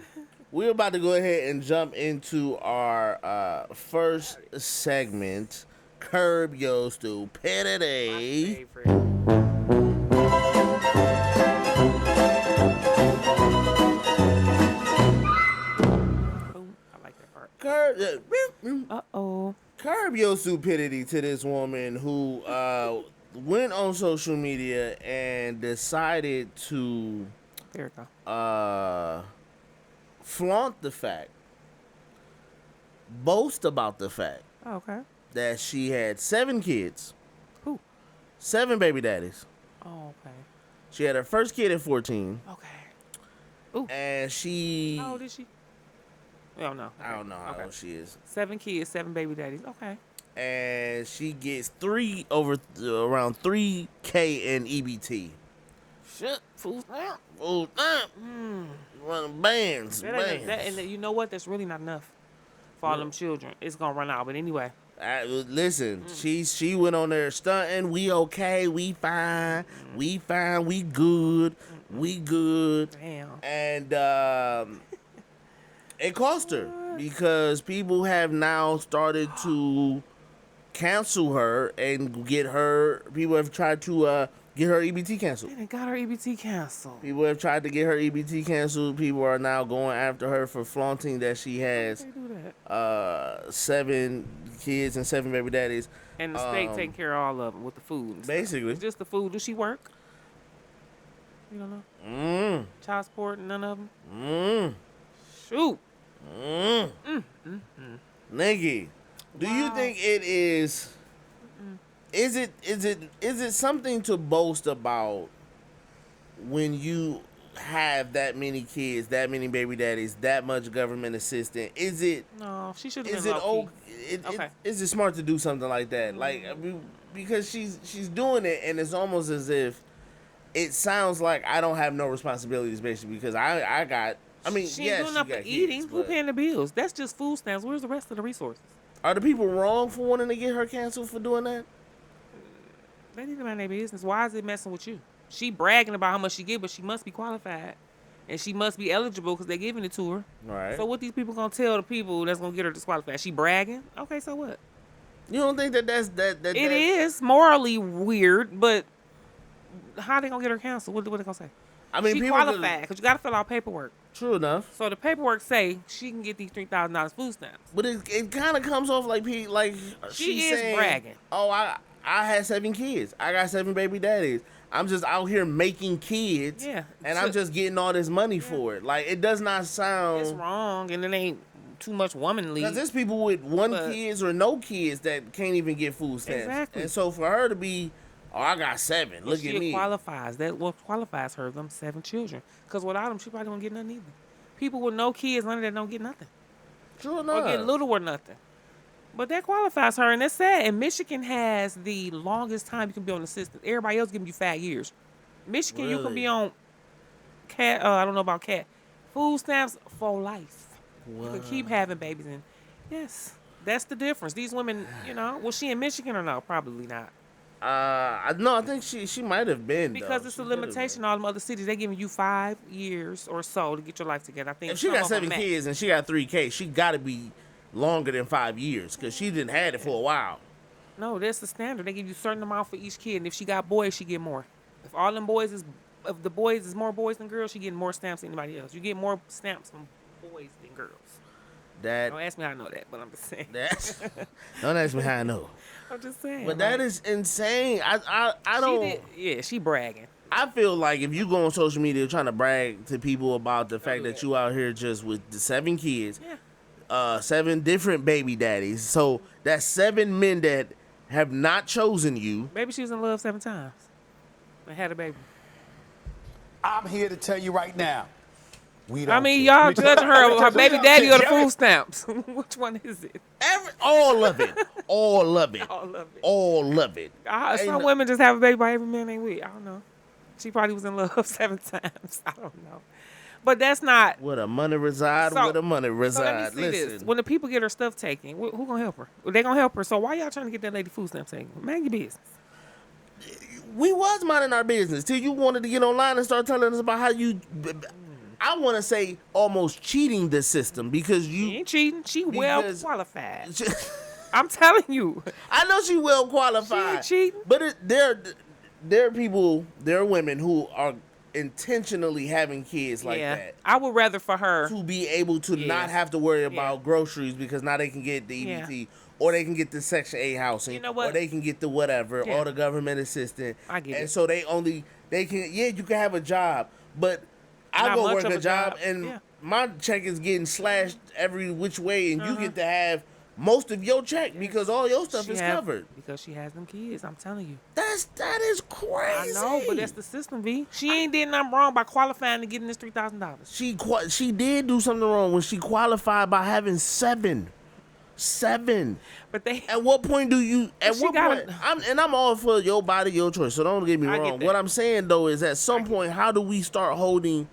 we're about to go ahead and jump into our first segment, Curb Your My Stupidity. favorite. Boom. I like that part. Uh-oh. Curb Your Stupidity to this woman who went on social media and decided to There we go. flaunt the fact, boast about the fact Oh, okay. that she had 7 kids, Who? 7 baby daddies. Oh, okay. She had her first kid at 14, Okay. Ooh. and she, How old is she? We don't know. I don't know how Okay. old she is, 7 kids, 7 baby daddies. Okay. and she gets around 3K in EBT. Shit, fool, running bands, And you know what? That's really not enough for all them children. It's gonna run out. But anyway. Listen, she went on there stunting. We okay, we fine, we good, we good. Damn. And it cost her because people have now started to cancel her and get her. People have tried to get her EBT canceled. They got her EBT canceled. People have tried to get her EBT canceled. People are now going after her for flaunting that she has They do that. 7 kids and 7 baby daddies. And the state taking care of all of them with the food. and stuff. Basically. It's just the food. Does she work? You don't know? Child support, none of them? Shoot. Nigga, do you think it is? Is it something to boast about when you have that many kids, that many baby daddies, that much government assistance? Is it? No, she should have Is been it low-key. okay? Is it smart to do something like that? Like, I mean, because she's doing it, and it's almost as if it sounds like I don't have no responsibilities, basically, because I got. I mean, She yes, ain't doing enough for got eating. kids, Who but paying the bills? That's just food stamps. Where's the rest of the resources? are the people wrong for wanting to get her canceled for doing that? They need to mind their business. Why is it messing with you? She bragging about how much she get, but she must be qualified. And she must be eligible because they're giving it to her. Right. So what these people gonna tell the people that's gonna get her disqualified? She bragging? Okay, so what? You don't think that It is morally weird, but how they gonna get her canceled? What they gonna say? I mean, she people qualified because you gotta fill out paperwork. True enough. So the paperwork say she can get these $3,000 food stamps. But it kind of comes off like She she's is saying, bragging. Oh, I had 7 kids. I got 7 baby daddies. I'm just out here making kids. Yeah. And I'm just getting all this money for it. Like, it does not sound. It's wrong, and it ain't too much womanly. Because there's people with kids or no kids that can't even get food stamps. Exactly. And so for her to be, oh, I got 7. Look at me. Qualifies. That's what qualifies her. Them 7 children. Because without them, she probably don't get nothing either. People with no kids, none of that don't get nothing. True enough. Or get little or nothing. But that qualifies her, and that's sad. And Michigan has the longest time you can be on assistance. Everybody else giving you 5 years. Michigan, you can be on I don't know about cat. Food stamps for life. Wow. You can keep having babies, and yes, that's the difference. These women, was she in Michigan or no? Probably not. No, I think she might have been Because though. it's a limitation. All them other cities, they giving you 5 years or so to get your life together. I think If she got 7 kids and she got 3K, she got to be longer than 5 years because she didn't had it for a while. No, that's the standard. They give you a certain amount for each kid, and if she got boys, she get more. If all them boys is, if the boys is more boys than girls, she getting more stamps than anybody else. You get more stamps from boys than girls. Don't ask me how I know that, but I'm just saying. Don't ask me how I know. I'm just saying. But that is insane. I don't. She bragging. I feel like if you go on social media trying to brag to people about the fact that you out here just with the 7 kids, 7 different baby daddies, so that's 7 men that have not chosen you. Maybe she was in love 7 times and had a baby. I'm here to tell you right now. Y'all judging her baby daddy or the food stamps. Which one is it? All of it. All of it. All of it. All of it. Some women just have a baby by every man they with. I don't know. She probably was in love 7 times. I don't know. But that's not. Where the money reside, where the money reside. So let me see this. When the people get her stuff taken, who gonna help her? They gonna help her. So why y'all trying to get that lady food stamp taken? Mind your business. We was minding our business till you wanted to get online and start telling us about how you. I want to say almost cheating the system because you ain't cheating. She well qualified. I'm telling you. I know she well qualified. She ain't cheating. But there are people, there are women who are intentionally having kids like that. I would rather for her to be able to not have to worry about groceries because now they can get the EBT or they can get the Section 8 housing, You know what? or they can get the whatever or the government assistant. I get and it. so they can you can have a job, but I Not go much work of a a job job. and my check is getting slashed every which way, and you get to have most of your check because all your stuff is covered. Because she has them kids, I'm telling you. That is crazy. I know, but that's the system, V. She ain't did nothing wrong by qualifying to getting this $3,000. She did do something wrong when she qualified by having seven. But they. At what point do you? At what point? I'm all for your body, your choice. So don't get me wrong. What I'm saying though is, at some point, how do we start holding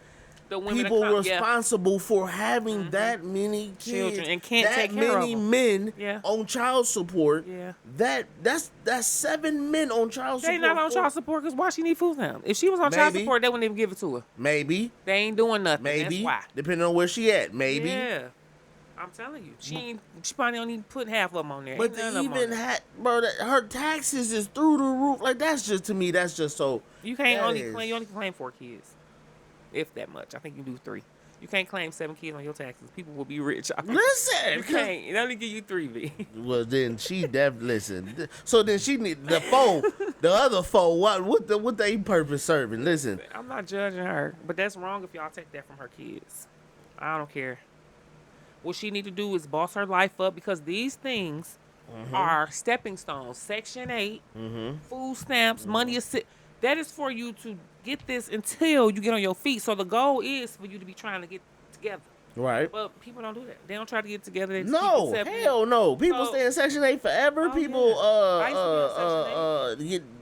the women people responsible for having that many kids, children, and can't that take care of many them? men on child support? Yeah. That's 7 men on child support. They not on child support because why she need food stamps? If she was on child support, they wouldn't even give it to her. Maybe they ain't doing nothing. Maybe That's why. Depending on where she at. Maybe. Yeah. I'm telling you, she probably don't even put half of them on there. But bro, her taxes is through the roof. Like, that's just, to me, that's just so. You can't you only claim 4 kids, if that much. I think you do 3. You can't claim 7 kids on your taxes. People will be rich. Listen, you can't. It only give you 3, V. Well, then she listen. So then she need the 4, the other 4. What they purpose serving? Listen, I'm not judging her, but that's wrong if y'all take that from her kids. I don't care. What she need to do is boss her life up, because these things are stepping stones. Section 8, food stamps, money assist. That is for you to get this until you get on your feet. So the goal is for you to be trying to get together. Right. But people don't do that. They don't try to get together. They no, hell no. People stay in Section 8 forever. People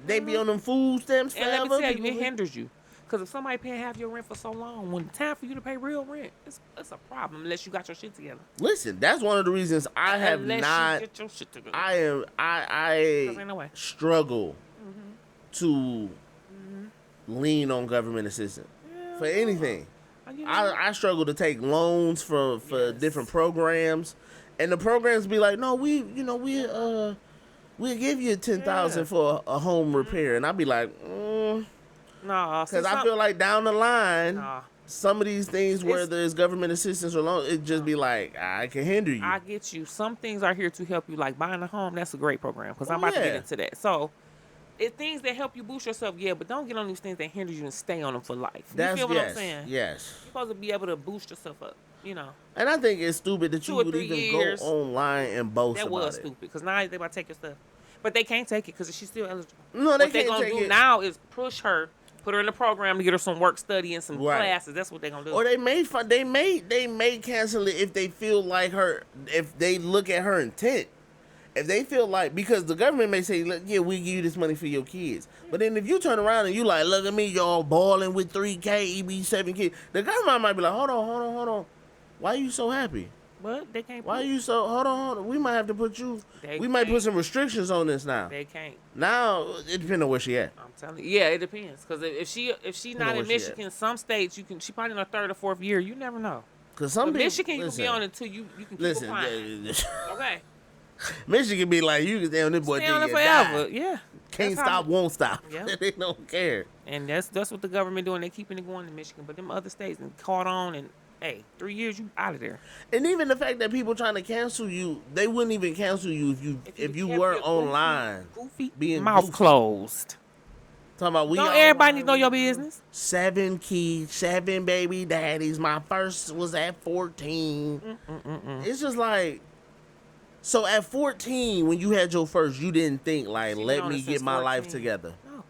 they be on them food stamps forever. And let me tell you, it hinders you. Because if somebody paying half your rent for so long, when it's time for you to pay real rent, it's a problem unless you got your shit together. Listen, that's one of the reasons I have not. You get your shit together. I no way. struggle to lean on government assistance for anything. I struggle to take loans for different programs, and the programs be like, no, we'll give you $10,000 for a home repair, and I'll be like, no, because I feel like down the line, some of these things where there's government assistance or loan, it just be like, I can hinder you. I get you. Some things are here to help you, like buying a home. That's a great program, because I'm about to get into that. So, it's things that help you boost yourself, but don't get on these things that hinder you and stay on them for life. You feel what I'm saying? Yes. You're supposed to be able to boost yourself up, And I think it's stupid that you would even go online and boast about it. That was stupid, because now they about to take your stuff. But they can't take it because she's still eligible. No, they can't take it. What they're going to do now is push her, put her in the program to get her some work study and some classes. That's what they're going to do. Or they may cancel it if they feel like if they look at her intent. If they feel like, because the government may say, look, yeah, we give you this money for your kids. But then if you turn around and you like, look at me, y'all balling with 3K, EB 7 kids, the government might be like, hold on. Why are you so happy? But they can't. Why are you so, hold on. We might have to put put some restrictions on this now. They can't. Now, it depends on where she at. I'm telling you. Yeah, it depends. Because if she not in Michigan, some states, she probably in her 3rd or 4th year. You never know. Because some people, Michigan, you can be on until you can keep applying. Okay. Michigan be like, you can stay on this boy stay on it forever. Die. Yeah. Can't stop, won't stop. Yeah. They don't care. And that's what the government doing. They keeping it going in Michigan. But them other states and caught on, and 3 years you out of there. And even the fact that people trying to cancel you, they wouldn't even cancel you if you weren't online. Being mouth closed. Talking about don't everybody need to know your business? 7 kids, 7 baby daddies. My first was at 14. It's just like. So at 14, when you had your first, you didn't think like, let me get my life together. No.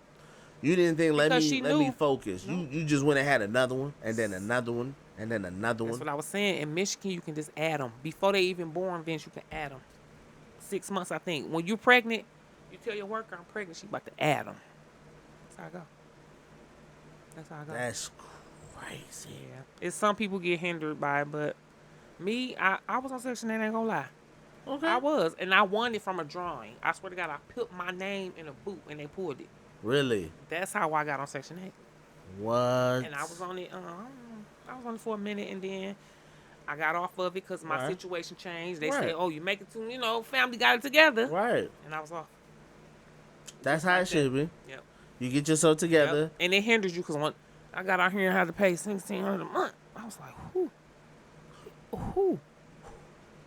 You didn't think let me focus. No. You just went and had another one, and then another one, and then another one. That's what I was saying. In Michigan, you can just add them before they even born. Vince, you can add them. 6 months, I think. When you're pregnant, you tell your worker I'm pregnant. She about to add them. That's how I go. That's crazy. Yeah. It's some people get hindered by it, but me, I was on Section 8. Ain't gonna lie. Okay. I was, and I won it from a drawing. I swear to God, I put my name in a boot, and they pulled it. Really? That's how I got on Section 8. What? And I was on it. I was on it for a minute, and then I got off of it because my Right. situation changed. They Right. said, "Oh, you make it to, family got it together." Right. And I was off. That's how it should be. Yep. You get yourself together. Yep. And it hinders you because when I got out here and had to pay $1,600 a month, I was like, whoo.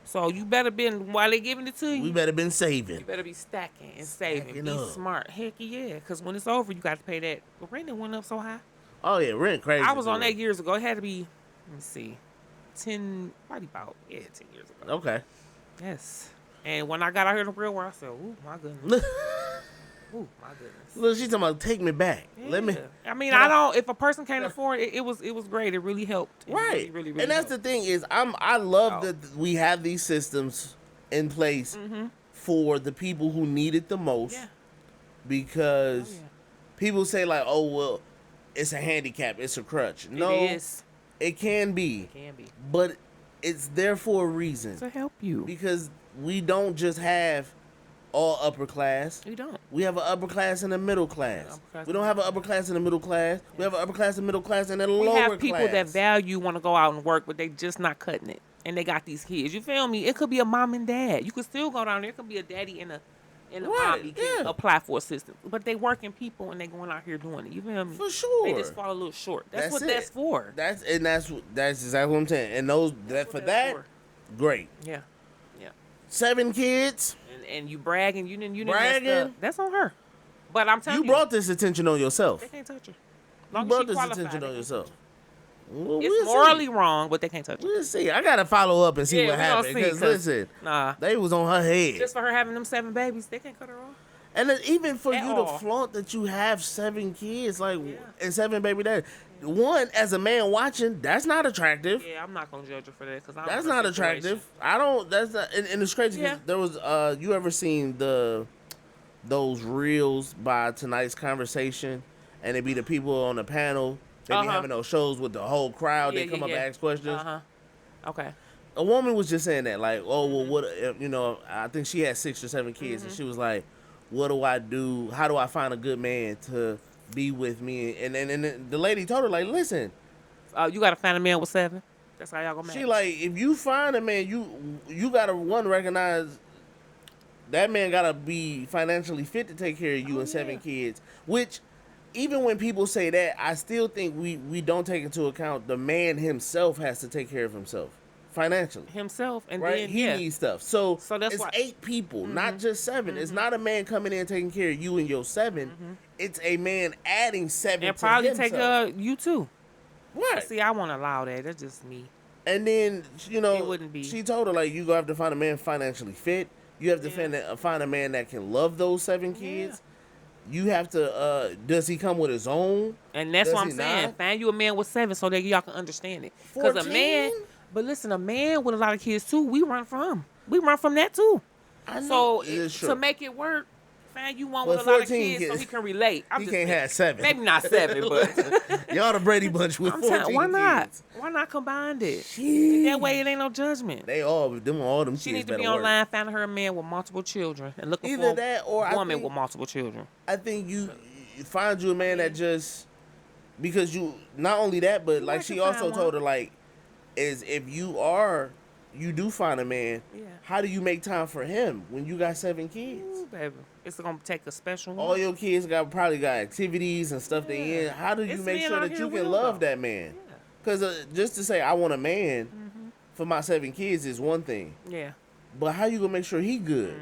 So you better been, while they giving it to you, We better been saving. you better be stacking and saving. Stacking Be up. smart. Heck yeah. Because when it's over, you got to pay that. The rent went up so high. Oh yeah, rent crazy. I was on good. that years ago. It had to be, let me see, 10 years ago. Okay. Yes. And when I got out here in the real world, I said, ooh, my goodness. Ooh, my goodness. Look, she's talking about take me back. Let me. I mean, I don't. If a person can't afford it, it was great. It really helped. It Right. Really, and that's helped. the thing is, I love that we have these systems in place for the people who need it the most. Yeah. Because people say like, oh well, it's a handicap, it's a crutch. No, It is. it can be. It can be. But it's there for a reason. To help you. Because we don't just have all upper class. We don't. We have an upper class and a middle class. We don't have an upper class and a middle class. We have an upper class and middle class and a lower class. We have people that value want to go out and work, but they just not cutting it. And they got these kids. You feel me? It could be a mom and dad. You could still go down there. It could be a daddy and a mom. You can apply for assistance. But they working people and they going out here doing it. You feel me? For sure. They just fall a little short. That's what it. that's for. That's exactly what I'm saying. And great. Yeah. Yeah. 7 kids. And you bragging, you didn't Bragging? mess up. That's on her. But I'm telling You brought this attention on yourself. they can't touch her. You brought this attention on yourself. Well, It's we'll morally see. wrong, but they can't touch her. We'll see. I gotta follow up and see what we gonna happened. see, Because 'cause, listen, nah. they was on her head. Just for her having them 7 babies, they can't cut her off. And then even for At you all. to flaunt that you have 7 kids, and 7 baby daddies. One, as a man watching, that's not attractive. Yeah, I'm not gonna judge her for that because That's not attractive. I don't. That's not. And it's crazy. 'Cause Yeah. there was. You ever seen those reels by Tonight's Conversation, and it be the people on the panel. They be having those shows with the whole crowd. They come up and ask questions. Okay. A woman was just saying that, like, oh well, what? I think she had 6 or 7 kids, and she was like, "What do I do? How do I find a good man to be with me?" And the lady told her, like, listen. You gotta find a man with 7. That's how y'all gonna match. She like, if you find a man, you gotta recognize that man gotta be financially fit to take care of you and 7 kids. Which, even when people say that, I still think we don't take into account the man himself has to take care of himself financially. Himself and Right, then he needs stuff. So that's it's why 8 people, not just 7. It's not a man coming in taking care of you and your 7. It's a man adding 7 and to probably himself. take you too. Right. See, I won't allow that. That's just me. And then, It wouldn't be. she told her, like, you gonna have to find a man financially fit. You have to find a man that can love those 7 kids. You have to, does he come with his own? And that's Does what I'm he saying. not? Find you a man with 7 so that y'all can understand it. Because a man, 14? but listen, a man with a lot of kids too, we run from. We run from that too. I know. So It is true. to make it work, find you one But with a lot of 14 kids so kids- he can relate. He can't have 7. Maybe not 7, but Y'all the Brady Bunch with I'm 14 telling, why not? kids. Why not combine it? Jeez. That way it ain't no judgment. All them She kids needs to be better work. online, finding her a man with multiple children, and looking Either for that or a woman I think, with multiple children. I think you find you a man that just, because you, not only that, but like she also told her, like, is if you do find a man, how do you make time for him when you got 7 kids? Ooh, baby. It's gonna take a special one. All your kids probably got activities and stuff they in. How do you It's make men sure out that here you with can them, love though. that man? Because just to say I want a man for my 7 kids is one thing. Yeah. But how you gonna make sure he good?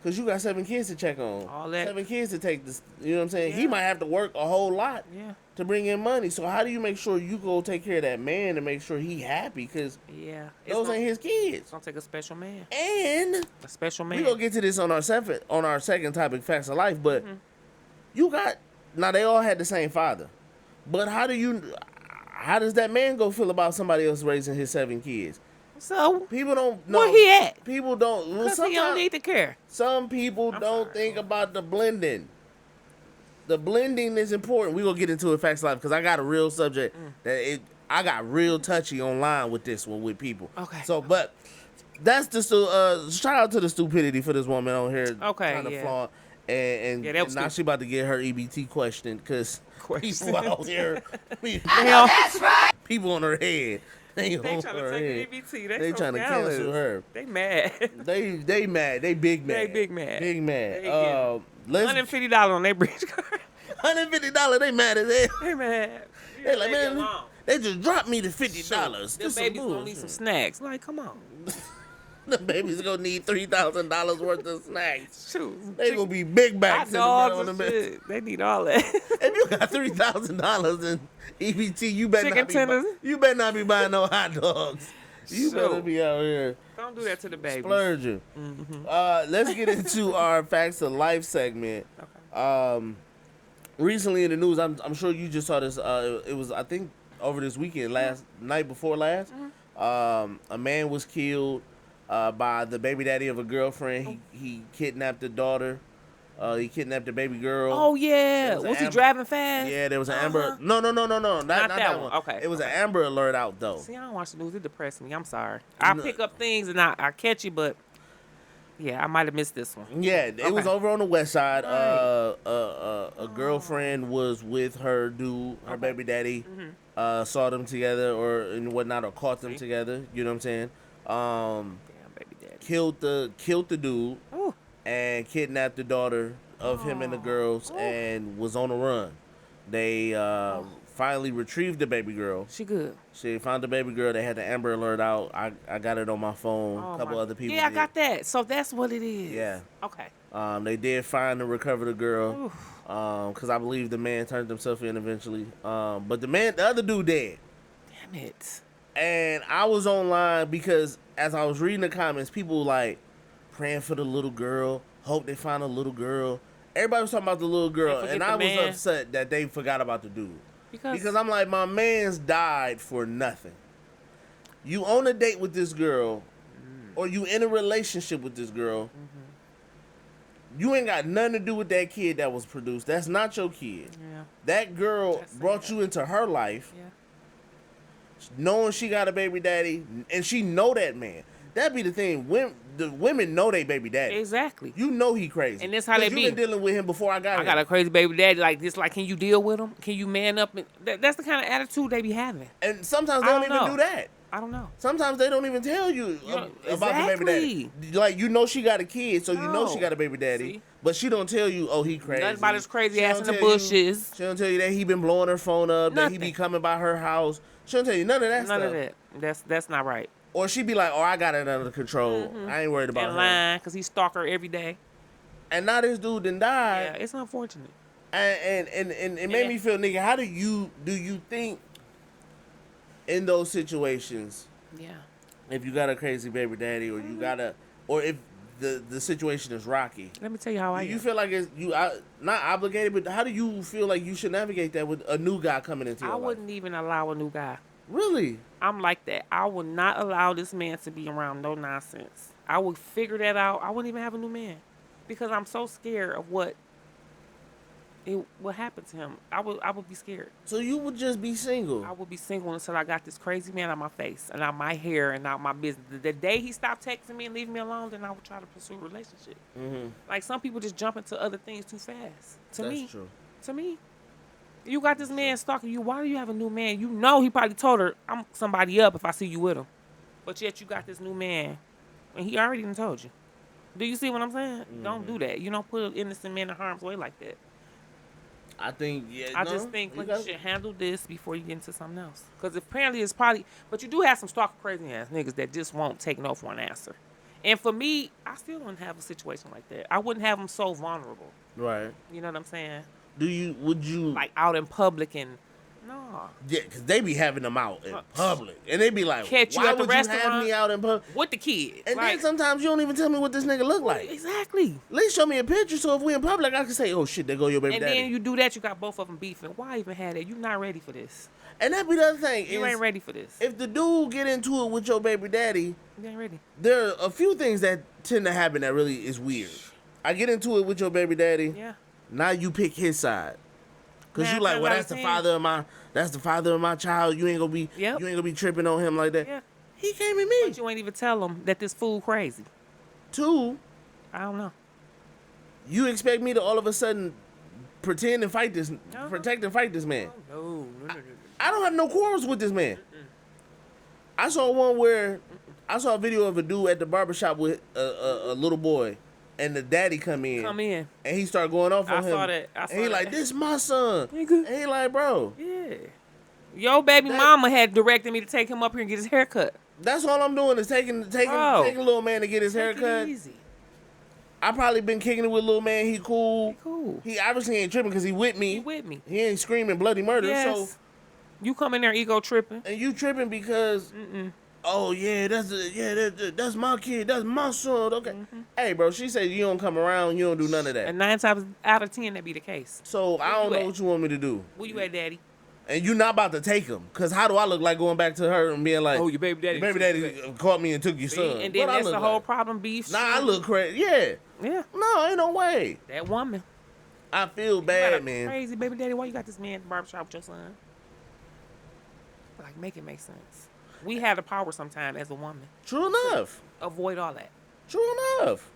Because you got 7 kids to check on. All that. 7 kids to take this. You know what I'm saying? He Yeah. might have to work a whole lot Yeah. to bring in money. So how do you make sure you go take care of that man and make sure he happy? Because Yeah. those ain't his kids. It's gonna take a special man. And A special man. we gonna get to this on our second topic, facts of life. But you got, now they all had the same father, but how does that man go feel about somebody else raising his 7 kids? So People don't know. where he at? People don't. Well, Because he don't sometimes need to care. some people don't think about the blending. The blending is important. We gonna get into it, facts of life, because I got a real subject I got real touchy online with this one with people. Okay. So, but that's just shout out to the stupidity for this woman on here. Okay, Trying to yeah. flaunt. And Yeah, that was now stupid. she about to get her EBT question because people out here, Hell, people on her head. They They on trying to her take head. EBT. They so trying to callous. cancel her. They mad. They mad. They big mad. They big mad. Big mad. They Let's $150 on their bridge card. $150. They mad as hell. They mad. They like, man, they just dropped me the $50. The This baby's some gonna need some snacks. Like, come on. The baby's gonna need $3,000 worth of snacks. Shoot. They gonna be big backs in the Hot middle of dogs the and bed. shit. They need all that. If you got $3,000 in EBT, you better Chicken not be. tenders. You better not be buying no hot dogs. You better Shoot. be out here Don't do that to the baby. splurging. Let's get into our facts of life segment. Okay. Recently in the news, I'm sure you just saw this. It was, I think, over this weekend, night before last. A man was killed by the baby daddy of a girlfriend. He kidnapped the daughter. He kidnapped the baby girl. Oh yeah. Was he driving fast? Yeah, there was an Amber. No, not that one. Okay. It was an Amber Alert out though. See, I don't watch the news. It depresses me. I'm sorry. I pick up things and I catch you, but yeah, I might have missed this one. Yeah, it was over on the west side. Right. A girlfriend was with her dude, her baby daddy. Saw them together and whatnot, or caught them together. You know what I'm saying? Damn, baby daddy. Killed the dude Ooh. and kidnapped the daughter of him and the girls, and was on the run. They finally retrieved the baby girl. She good. She found the baby girl. They had the Amber Alert out. I got it on my phone. A couple other people. Yeah, I did. got that. So that's what it is. Yeah. Okay. They did find and recover the girl. Because I believe the man turned himself in eventually. But the other dude dead. Damn it. And I was online because as I was reading the comments, people like praying for the little girl, hope they find a little girl. Everybody was talking about the little girl, and I was upset that they forgot about the dude. Because I'm like, my man's died for nothing. You on a date with this girl, or you in a relationship with this girl. You ain't got nothing to do with that kid that was produced. That's not your kid. Yeah. That girl brought you into her life, knowing she got a baby daddy, and she know that man. That be the thing. The women know they baby daddy. Exactly. You know he crazy. And that's how they be. You been dealing with him before I got him. I got a crazy baby daddy like this. Like, can you deal with him? Can you man up? And that's the kind of attitude they be having. And sometimes they don't even do that. I don't know. Sometimes they don't even tell you about the baby daddy. Like, you know she got a kid, so you know she got a baby daddy. See? But she don't tell you, oh, he crazy. Nothing about his crazy She ass don't in the tell you- bushes. She don't tell you that he been blowing her phone up, that he Nothing. be coming by her house. She don't tell you none of that None stuff. of that. That's not right. Or she be like, oh, I got it under control. I ain't worried about And her. lying because he stalk her every day. And now this dude done died. Yeah, it's unfortunate. And it made me feel, nigga, how do you think in those situations, Yeah. if you got a crazy baby daddy, or you got or if the situation is rocky, Let me tell you how I do you am. feel like it's not obligated, but how do you feel like you should navigate that with a new guy coming into your I life? wouldn't even allow a new guy. Really? I'm like that. I would not allow this man to be around no nonsense. I would figure that out. I wouldn't even have a new man because I'm so scared of what happened to him. I would be scared. So you would just be single? I would be single until I got this crazy man out my face and out my hair and out my business. The day he stopped texting me and leaving me alone, then I would try to pursue a relationship. Like, some people just jump into other things too fast. That's true. To me, you got this man stalking you. Why do you have a new man? You know he probably told her, I'm somebody up if I see you with him. But yet you got this new man, and he already done told you. Do you see what I'm saying? Don't do that. You don't put an innocent man in harm's way like that. I think, I just think you should handle this before you get into something else. Because apparently it's probably, but you do have some stalker crazy ass niggas that just won't take no for an answer. And for me, I still wouldn't have a situation like that. I wouldn't have them so vulnerable. Right. You know what I'm saying? Would you like out in public and no? Yeah, because they be having them out in public, and they be like, Catch you "Why at the would you have restaurant me out in public with the kid?" And like, then sometimes you don't even tell me what this nigga look like. Exactly. At least show me a picture, so if we in public, I can say, "Oh shit, there go your baby and daddy." then you do that, you got both of them beefing. Why even have that? You not ready for this. And that be the other thing. You ain't ready for this. If the dude get into it with your baby daddy, you ain't ready. There are a few things that tend to happen that really is weird. I get into it with your baby daddy. Yeah. Now you pick his side. Cause you like, well, that's the 10. father of my child. You ain't gonna be tripping on him like that. Yeah. He came at me. But you ain't even tell him that this fool crazy. 2, I don't know. You expect me to all of a sudden pretend and fight this, protect and fight this man? No. I don't have no quarrels with this man. I saw one where I saw a video of a dude at the barbershop with a little boy, and the daddy come in, and he started going off on him. Saw that. And he like, this my son. And he like, bro. Yeah. Yo, baby mama had directed me to take him up here and get his hair cut. That's all I'm doing is taking little man to get his hair cut. Easy. I probably been kicking it with little man. He cool. He obviously ain't tripping because he with me. He ain't screaming bloody murder. Yes. So you come in there ego tripping. And you tripping because oh yeah, that's my kid, that's my son. Okay. Hey bro, she said you don't come around, you don't do none of that. And 9 times out of 10 that be the case. So I don't know what you want me to do. Where you at, daddy? And you not about to take him, cause how do I look like going back to her and being like, oh, your baby daddy, caught me and took your son? And then that's the whole problem, beef. Nah, I look crazy. Yeah. No, ain't no way. That woman. I feel bad, man. Crazy baby daddy. Why you got this man at the barbershop with your son? Like, make it make sense. We have the power sometimes as a woman. True enough. Avoid all that. True enough.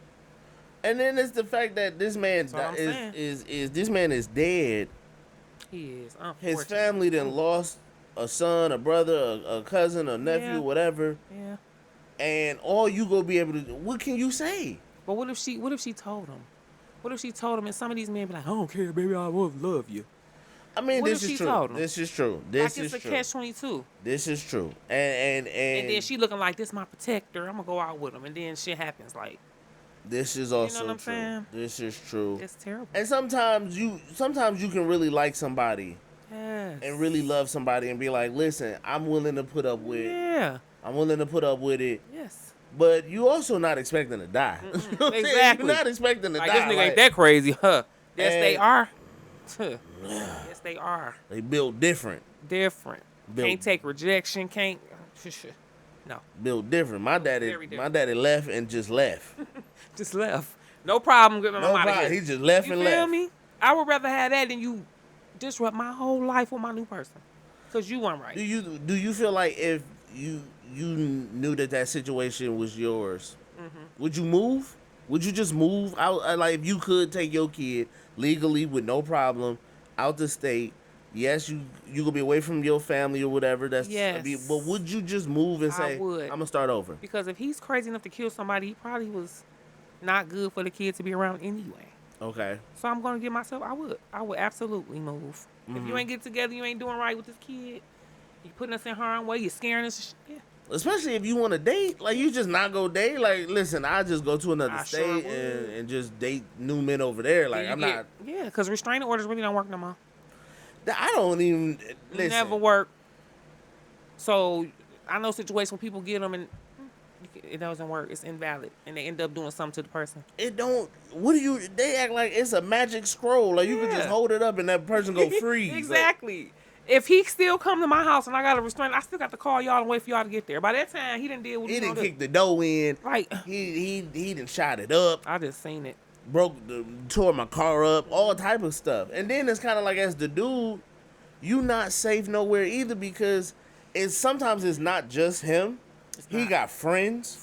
And then it's the fact that this man this man is dead. He is. His family then lost a son, a brother, a cousin, a nephew, whatever. Yeah. And all you gonna be able to do, what can you say? But what if she told him? What if she told him and some of these men be like, I don't care, baby, I will love you. I mean, what this is true. This is true. This is like true. It's a catch-22. This is true. And then she looking like, this my protector. I'm gonna go out with him. And then shit happens. Like, this is also you know what I'm true. saying? This is true. It's terrible. And sometimes you can really like somebody. Yes. And really love somebody and be like, listen, I'm willing to put up with. Yeah. I'm willing to put up with it. Yes. But you also not expecting to die. Exactly. You're not expecting to die. This nigga ain't that crazy, huh? Yes, they are. Yes, they are. They built different. Can't take rejection. Can't. No. Built different. My daddy left and just left. Just left. No problem. Get him out of here. He just left and left. You feel me? I would rather have that than you disrupt my whole life with my new person. Because you weren't right. Do you feel like if you knew that situation was yours, would you move? Would you just move out? Like, if you could take your kid legally with no problem out the state, yes, you could be away from your family or whatever. But would you just move and say, I'm gonna start over? Because if he's crazy enough to kill somebody, he probably was not good for the kid to be around anyway. Okay. So I'm gonna give myself. I would absolutely move. If you ain't get together, you ain't doing right with this kid. You putting us in harm's way. You scaring us. Yeah. Especially if you want to date, like you just not go date. Like, listen, I just go to another state and just date new men over there. Like, I'm not. Yeah, because restraining orders really don't work no more. I don't even listen. Never work. So I know situations where people get them and it doesn't work. It's invalid, and they end up doing something to the person. It don't. They act like it's a magic scroll. Like you can just hold it up and that person go freeze. Exactly. Like, if he still come to my house and I got a restraint, I still got to call y'all and wait for y'all to get there. By that time, he didn't deal with. He didn't kick the door in. Right. He didn't shot it up. I just seen it. Tore my car up. All type of stuff. And then it's kind of like, as the dude, you not safe nowhere either, because sometimes it's not just him. He got friends.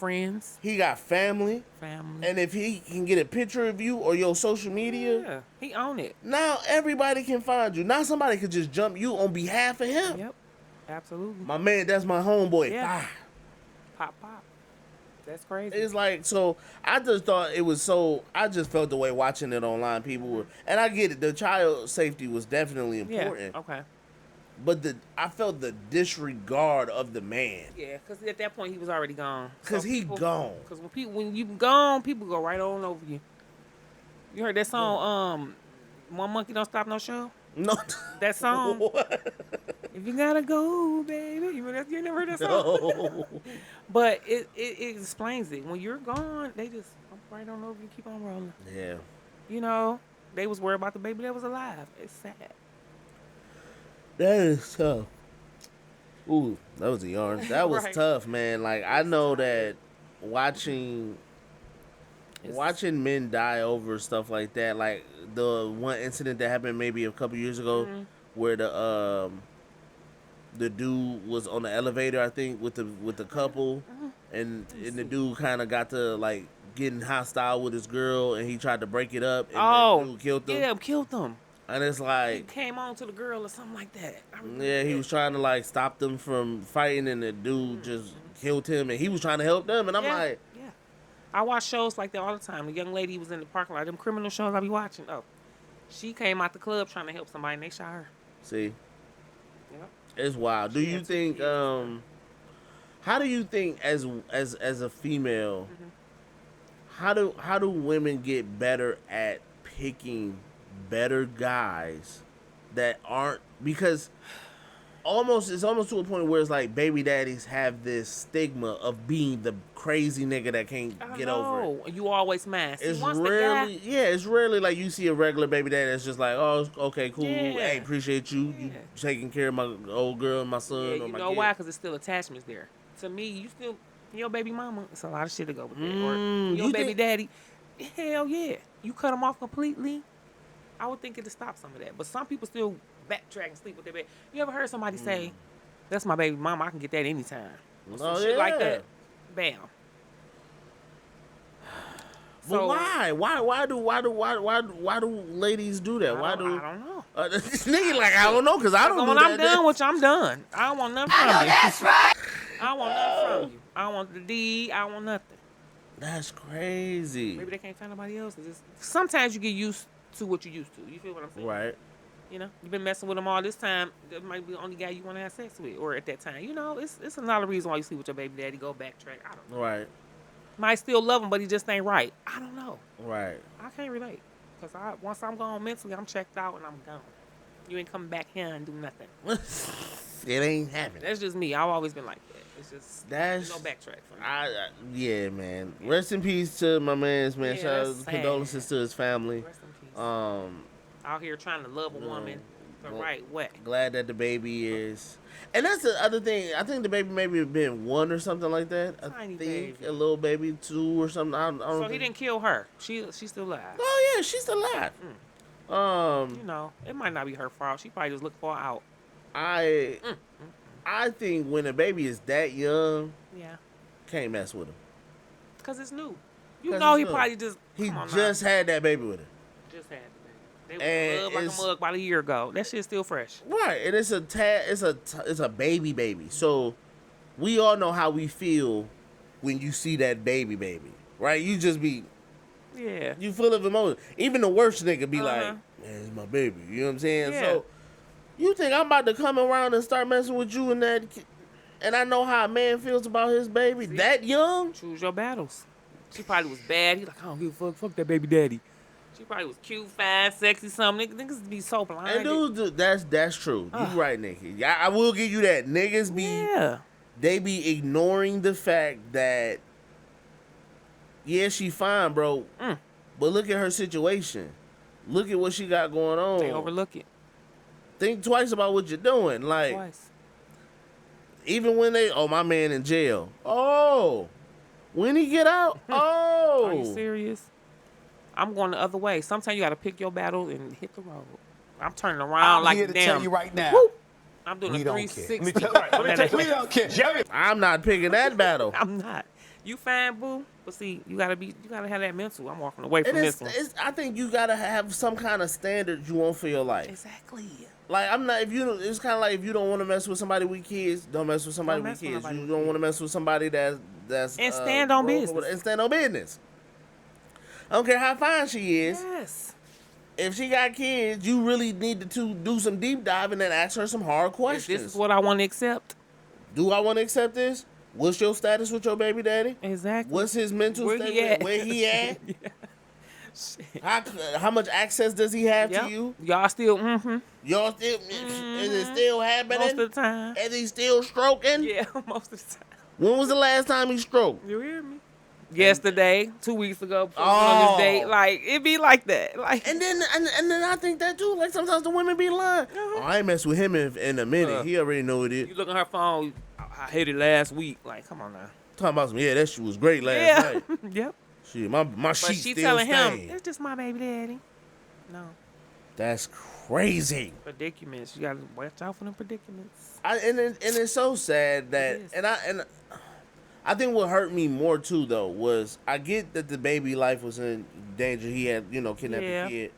He got family. And if he can get a picture of you or your social media, he own it. Now everybody can find you. Now somebody could just jump you on behalf of him. Yep, absolutely. My man, that's my homeboy. Yeah. Pop. That's crazy. It's like, so I just thought it was I just felt the way watching it online. People were, and I get it. The child safety was definitely important. Yeah. Okay. But I felt the disregard of the man. Yeah, because at that point he was already gone. Because gone. Because when you gone, people go right on over you. You heard that song, One Monkey Don't Stop No Show? No. That song? What? If you gotta go, baby. You never heard that song? No. But it explains it. When you're gone, they just right on over you, keep on rolling. Yeah. You know, they was worried about the baby that was alive. It's sad. That is tough. Ooh, that was a yarn. That was tough, man. Like, I know that watching men die over stuff like that, like the one incident that happened maybe a couple years ago, where the dude was on the elevator, I think, with the couple, and the dude kind of got to like getting hostile with his girl, and he tried to break it up, and the dude killed them. Yeah, killed them. And it's He like, came on to the girl or something like that. I remember yeah, he that. was trying to like stop them from fighting, and the dude just killed him, and he was trying to help them, and I'm like, yeah. I watch shows like that all the time. The young lady was in the parking lot. Them criminal shows I be watching. Oh, she came out the club trying to help somebody, and they shot her. see, Yep. it's wild. Do She you had 2 think, kids. how do you think as a female, how do women get better at picking better guys that aren't, because it's almost to a point where it's like baby daddies have this stigma of being the crazy nigga that can't get over it. You always mad. It's rarely, it's rarely like you see a regular baby daddy that's just like, oh, okay, cool. Yeah. Hey, appreciate you. You taking care of my old girl and my son Yeah, or you my know kid. why? Because it's still attachments there. To me, you still your baby mama. It's a lot of shit to go with that. Or your you baby think- daddy. Hell yeah. You cut them off completely. I would think it'd stop some of that. But some people still backtrack and sleep with their baby. You ever heard somebody say, "That's my baby mama. I can get that anytime." Or some shit like that. Bam. But why? Why do ladies do that? I don't know. This nigga like, I don't know, because I don't know When that. I'm done with you, I'm done. I don't want nothing from you. That's right. I don't want nothing from you. I don't want the deed. I don't want nothing. That's crazy. Maybe they can't find nobody else. Sometimes you get used to what you used to. You feel what I'm saying? Right. You know, you've been messing with them all this time. That might be the only guy you want to have sex with, or at that time. You know, it's another reason why you sleep with your baby daddy. Go backtrack. I don't know. Right. Might still love him, but he just ain't right. I don't know. Right. I can't relate. Because once I'm gone mentally, I'm checked out and I'm gone. You ain't coming back here and do nothing. It ain't happening. That's just me. I've always been like that. It's just That's no backtrack for me. Yeah, man. Rest in peace to my man's man. Yeah, Shout that's out, sad. condolences to his family. Rest in peace. Out here trying to love a woman the right way. Glad that the baby is. And that's the other thing. I think the baby maybe been 1 or something like that. I Tiny think baby. a little baby 2 or something. I don't So think. he didn't kill her. She's still alive. Oh yeah, she's alive. You know, it might not be her fault. She probably just looked for her out. I think when a baby is that young, Yeah. can't mess with him. Because it's new. You 'Cause know it's he new. probably just He come on just now. had that baby with him. Just had the baby. They And were in love like it's- a mug about a year ago. That shit's still fresh. Right, and it's a baby. So we all know how we feel when you see that baby, right? You just be, Yeah. you full of emotion. Even the worst nigga be like, Uh-huh. man, it's my baby. You know what I'm saying? Yeah. So you think I'm about to come around and start messing with you and that, and I know how a man feels about his baby that young? Choose your battles. She probably was bad. He like, I don't give a fuck. Fuck that baby daddy. She probably was cute, fine, sexy, something. Niggas be so blind. And dude, that's true. You right, Nikki. I will give you that. Niggas be, they be ignoring the fact that, yeah, she fine, bro. But look at her situation. Look at what she got going on. They overlook it. Think twice about what you're doing. Like, Twice. even when my man in jail. Oh, when he get out? Oh. Are you serious? I'm going the other way. Sometimes you got to pick your battle and hit the road. I'm turning around I'm like here a to damn. tell you right now. Whoop. I'm doing We a don't 360. care. We don't care. I'm not picking that battle. I'm not. You fine, boo. But see, you gotta have that mental. I'm walking away from And this one. I think you gotta have some kind of standard you want for your life. Exactly. Like, I'm not, it's kind of like if you don't want to mess with somebody with kids, don't mess with somebody Don't with mess with kids. nobody You with don't kids. want to mess with somebody that's And stand on broke or business. whatever, and stand on business. I don't care how fine she is. Yes. If she got kids, you really need to do some deep diving and ask her some hard If questions. this is what I want to accept. Do I want to accept this? What's your status with your baby daddy? Exactly. What's his mental Where state? he at? Where he at? How much access does he have Yep. to you? Y'all still, Y'all still, is it still happening? most of the time. Is he still stroking? Yeah, most of the time. When was the last time he stroked? You hear me? Yesterday, 2 weeks ago, on Oh. this date, like it be like that. Like, And then I think that too. Like sometimes the women be lying. Oh, I ain't mess with him in a minute. He already know it is. you look on her phone. I hit it last week. Like, come on now. Talking about some, yeah, that shit was great last Yeah. night. Yep. Shit, my But sheet she still telling him, stain. it's just my baby daddy. No. That's crazy. Predicaments. You gotta watch out for them predicaments. And it's so sad that It is. and I think what hurt me more too though was I get that the baby life was in danger. He had kidnapped Yeah. a kid,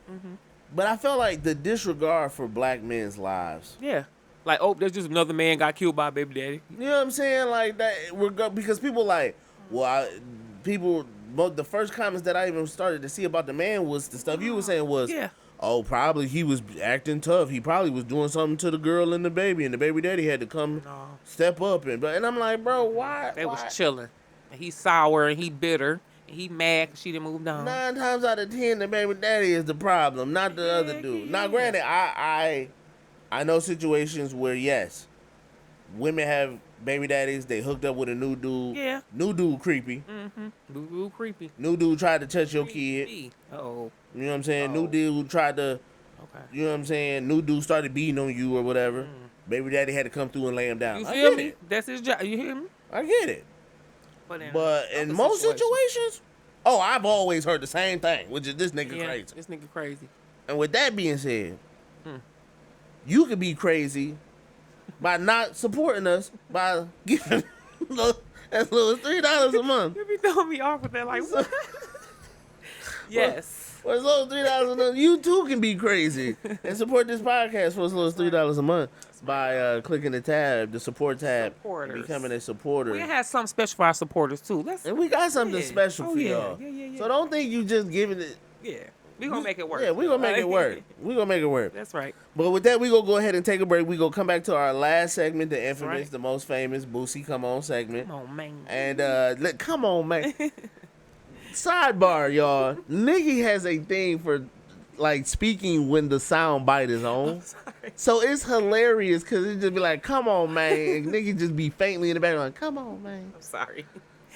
But I felt like the disregard for black men's lives. Yeah. Like, oh, there's just another man got killed by a baby daddy. You know what I'm saying? Like that, because people like, the first comments that I even started to see about the man was the stuff you were saying was, oh, probably he was acting tough. He probably was doing something to the girl and the baby daddy had to come step up and I'm like, bro, why? They was chilling. And he's sour and he bitter. And he mad because she done moved on. 9 times out of 10, the baby daddy is the problem, not the other dude. Now, granted, I know situations where, yes, women have baby daddies. They hooked up with a new dude. Yeah. New dude creepy. Mm-hmm. New dude creepy. New dude tried to touch your kid. Uh-oh. You know what I'm saying? New dude tried to, you know what I'm saying? New dude started beating on you or whatever. Baby daddy had to come through and lay him down. You feel me? That's his job. You hear me? I get it. But in most situations, I've always heard the same thing, which is this nigga crazy. This nigga crazy. And with that being said, you could be crazy by not supporting us by giving as little as $3 a month. You be throwing me off with that, like, what? Yes. For as little as $3 a month, you too can be crazy and support this podcast for as little as $3 a month by clicking the support tab, and becoming a supporter. We have something special for our supporters too. And we got something special for y'all. Yeah. So don't think you just giving it. Yeah. We gonna make it work. Yeah, we gonna make it work. We gonna make it work. That's right. But with that, we gonna go ahead and take a break. We gonna come back to our last segment, the infamous, the most famous Boosie Come On segment. Come on, man. And come on, man. Sidebar, y'all. Nikki has a thing for like speaking when the sound bite is on. So it's hilarious because it just be like, come on, man. And Nikki just be faintly in the background, come on, man. I'm sorry.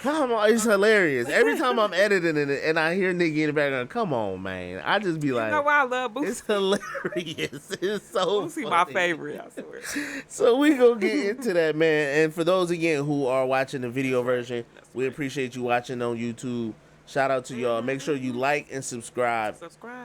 Come on, it's hilarious. Every time I'm editing it and I hear Nikki in the background, come on, man. I just be like, you know why I love Boosie? It's hilarious. It's so Boosie my favorite, I swear. So we gonna get into that, man. And for those, again, who are watching the video version, we appreciate you watching on YouTube. Shout out to y'all. Make sure you like and subscribe.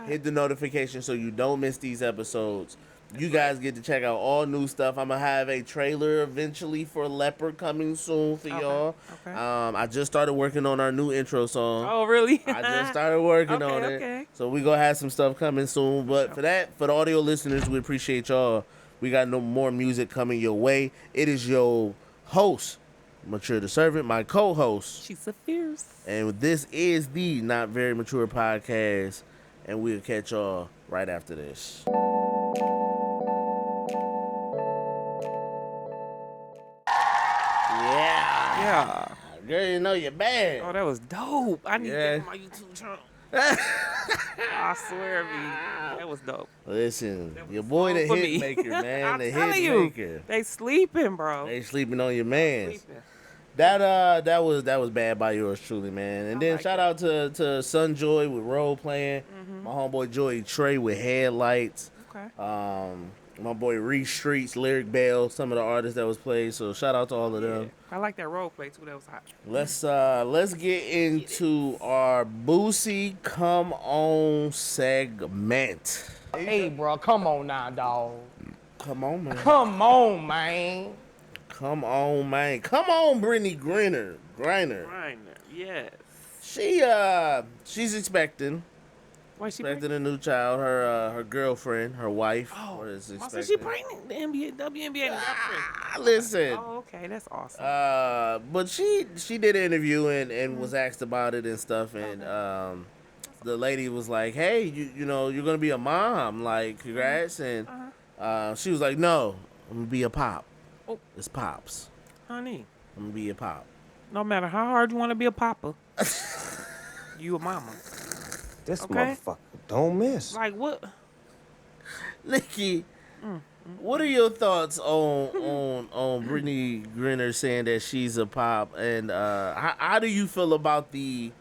Hit the notification so you don't miss these episodes. You guys get to check out all new stuff. I'm going to have a trailer eventually for Leopard coming soon for y'all. Okay. I just started working on our new intro song. Oh, really? I just started working on it. So we going to have some stuff coming soon. But for that, for the audio listeners, we appreciate y'all. We got no more music coming your way. It is your host, Mature the Servant, my co-host. She's so fierce. And this is the Not Very Mature podcast. And we'll catch y'all right after this. Yeah. Girl, you know you're bad. Oh, that was dope. I need that on my YouTube channel. I swear, that was dope. Listen, your boy the hit maker, man. The hit maker. They sleeping, bro. They sleeping on your mans. That was bad by yours truly, man. And then shout out to Sunjoy with role playing. My homeboy Joey Trey with headlights. Okay. My boy Reese Streets, Lyric Bell, some of the artists that was played. So shout out to all of them. I like that role play too. That was hot. Let's get into our Boosie Come On segment. Hey, bro, come on now, dog. Come on, man. Come on, man. Come on, man. Come on, Brittney Griner. Griner, yes. She's expecting. Wait, she expecting a new child. Her girlfriend, her wife. Oh, is so she pregnant? The WNBA girlfriend. Listen. Oh, okay, that's awesome. But she did an interview and was asked about it and stuff, and the lady was like, "Hey, you know, you're gonna be a mom. Like, congrats." And she was like, "No, I'm gonna be a pop. Oh. It's pops, honey. I'm gonna be a pop. No matter how hard you want to be a papa, you a mama." This motherfucker don't miss. Like what? Nikki, what are your thoughts on Brittney Griner saying that she's a pop, and how do you feel about the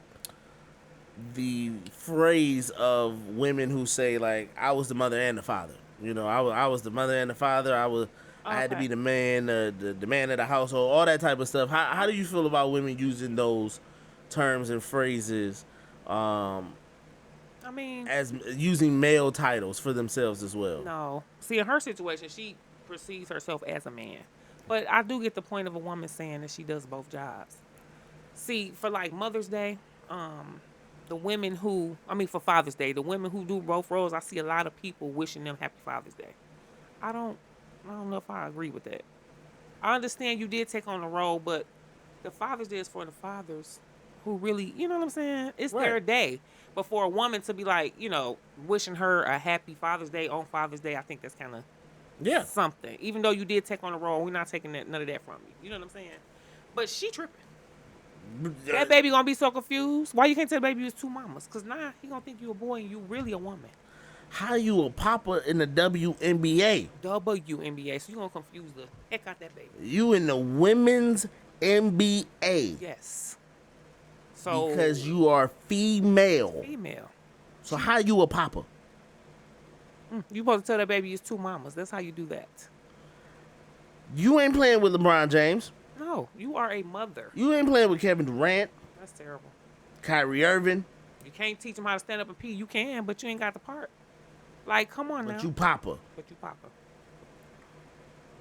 phrase of women who say like, I was the mother and the father? You know, I was the mother and the father. I had to be the man, the man of the household, all that type of stuff. How do you feel about women using those terms and phrases? I mean, as using male titles for themselves as well. No. See, in her situation, she perceives herself as a man. But I do get the point of a woman saying that she does both jobs. See, for like Mother's Day, the women who, for Father's Day, the women who do both roles, I see a lot of people wishing them Happy Father's Day. I don't know if I agree with that. I understand you did take on the role, but the Father's Day is for the fathers who really, you know what I'm saying? It's their day. But for a woman to be like, wishing her a Happy Father's Day on Father's Day, I think that's kind of something. Even though you did take on the role, we're not taking none of that from you. You know what I'm saying? But she tripping. That baby gonna be so confused. Why you can't tell the baby you was two mamas? Because he gonna think you a boy and you really a woman. How you a papa in the WNBA? WNBA. So you gonna confuse the heck out that baby. You in the women's NBA. Yes. So because you are female. Female. So how you a papa? You supposed to tell that baby it's two mamas. That's how you do that. You ain't playing with LeBron James. No, you are a mother. You ain't playing with Kevin Durant. That's terrible. Kyrie Irving. You can't teach them how to stand up and pee. You can, but you ain't got the part. Like, come on now. But you papa.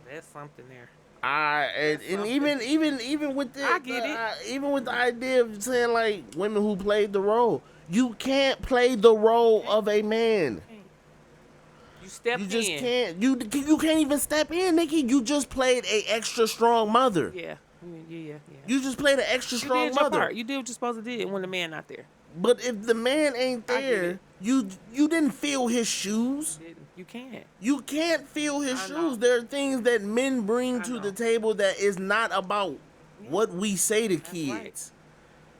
That's something there. And even with the I get it. Even with the idea of saying like women who played the role, you can't play the role of a man. You stepped in. You just can't. You can't even step in, Nikki. You just played a extra strong mother. Yeah. You just played an extra strong mother. Your part. You did what you're supposed to do when the man not there. But if the man ain't there, you didn't fill his shoes. You can't. You can't fill his shoes. There are things that men bring to the table that is not about what we say to kids. Right.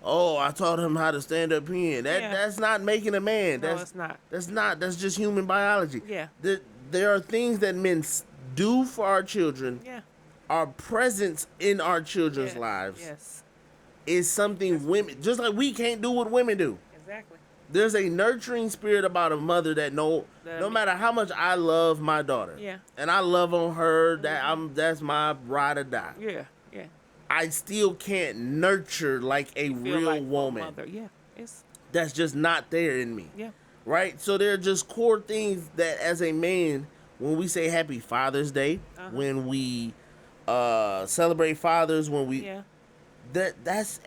Oh, I taught him how to stand up peeing. That's not making a man. No, it's not. That's not. That's just human biology. Yeah. There are things that men do for our children. Yeah. Our presence in our children's lives. Yes. Is something women, just like we can't do what women do. Exactly. There's a nurturing spirit about a mother that no matter how much I love my daughter, and I love on her, that's my ride or die. Yeah. I still can't nurture like a real woman. Mother. Yeah, that's just not there in me. Yeah. Right. So there are just core things that, as a man, when we say Happy Father's Day, when we celebrate fathers, when we that's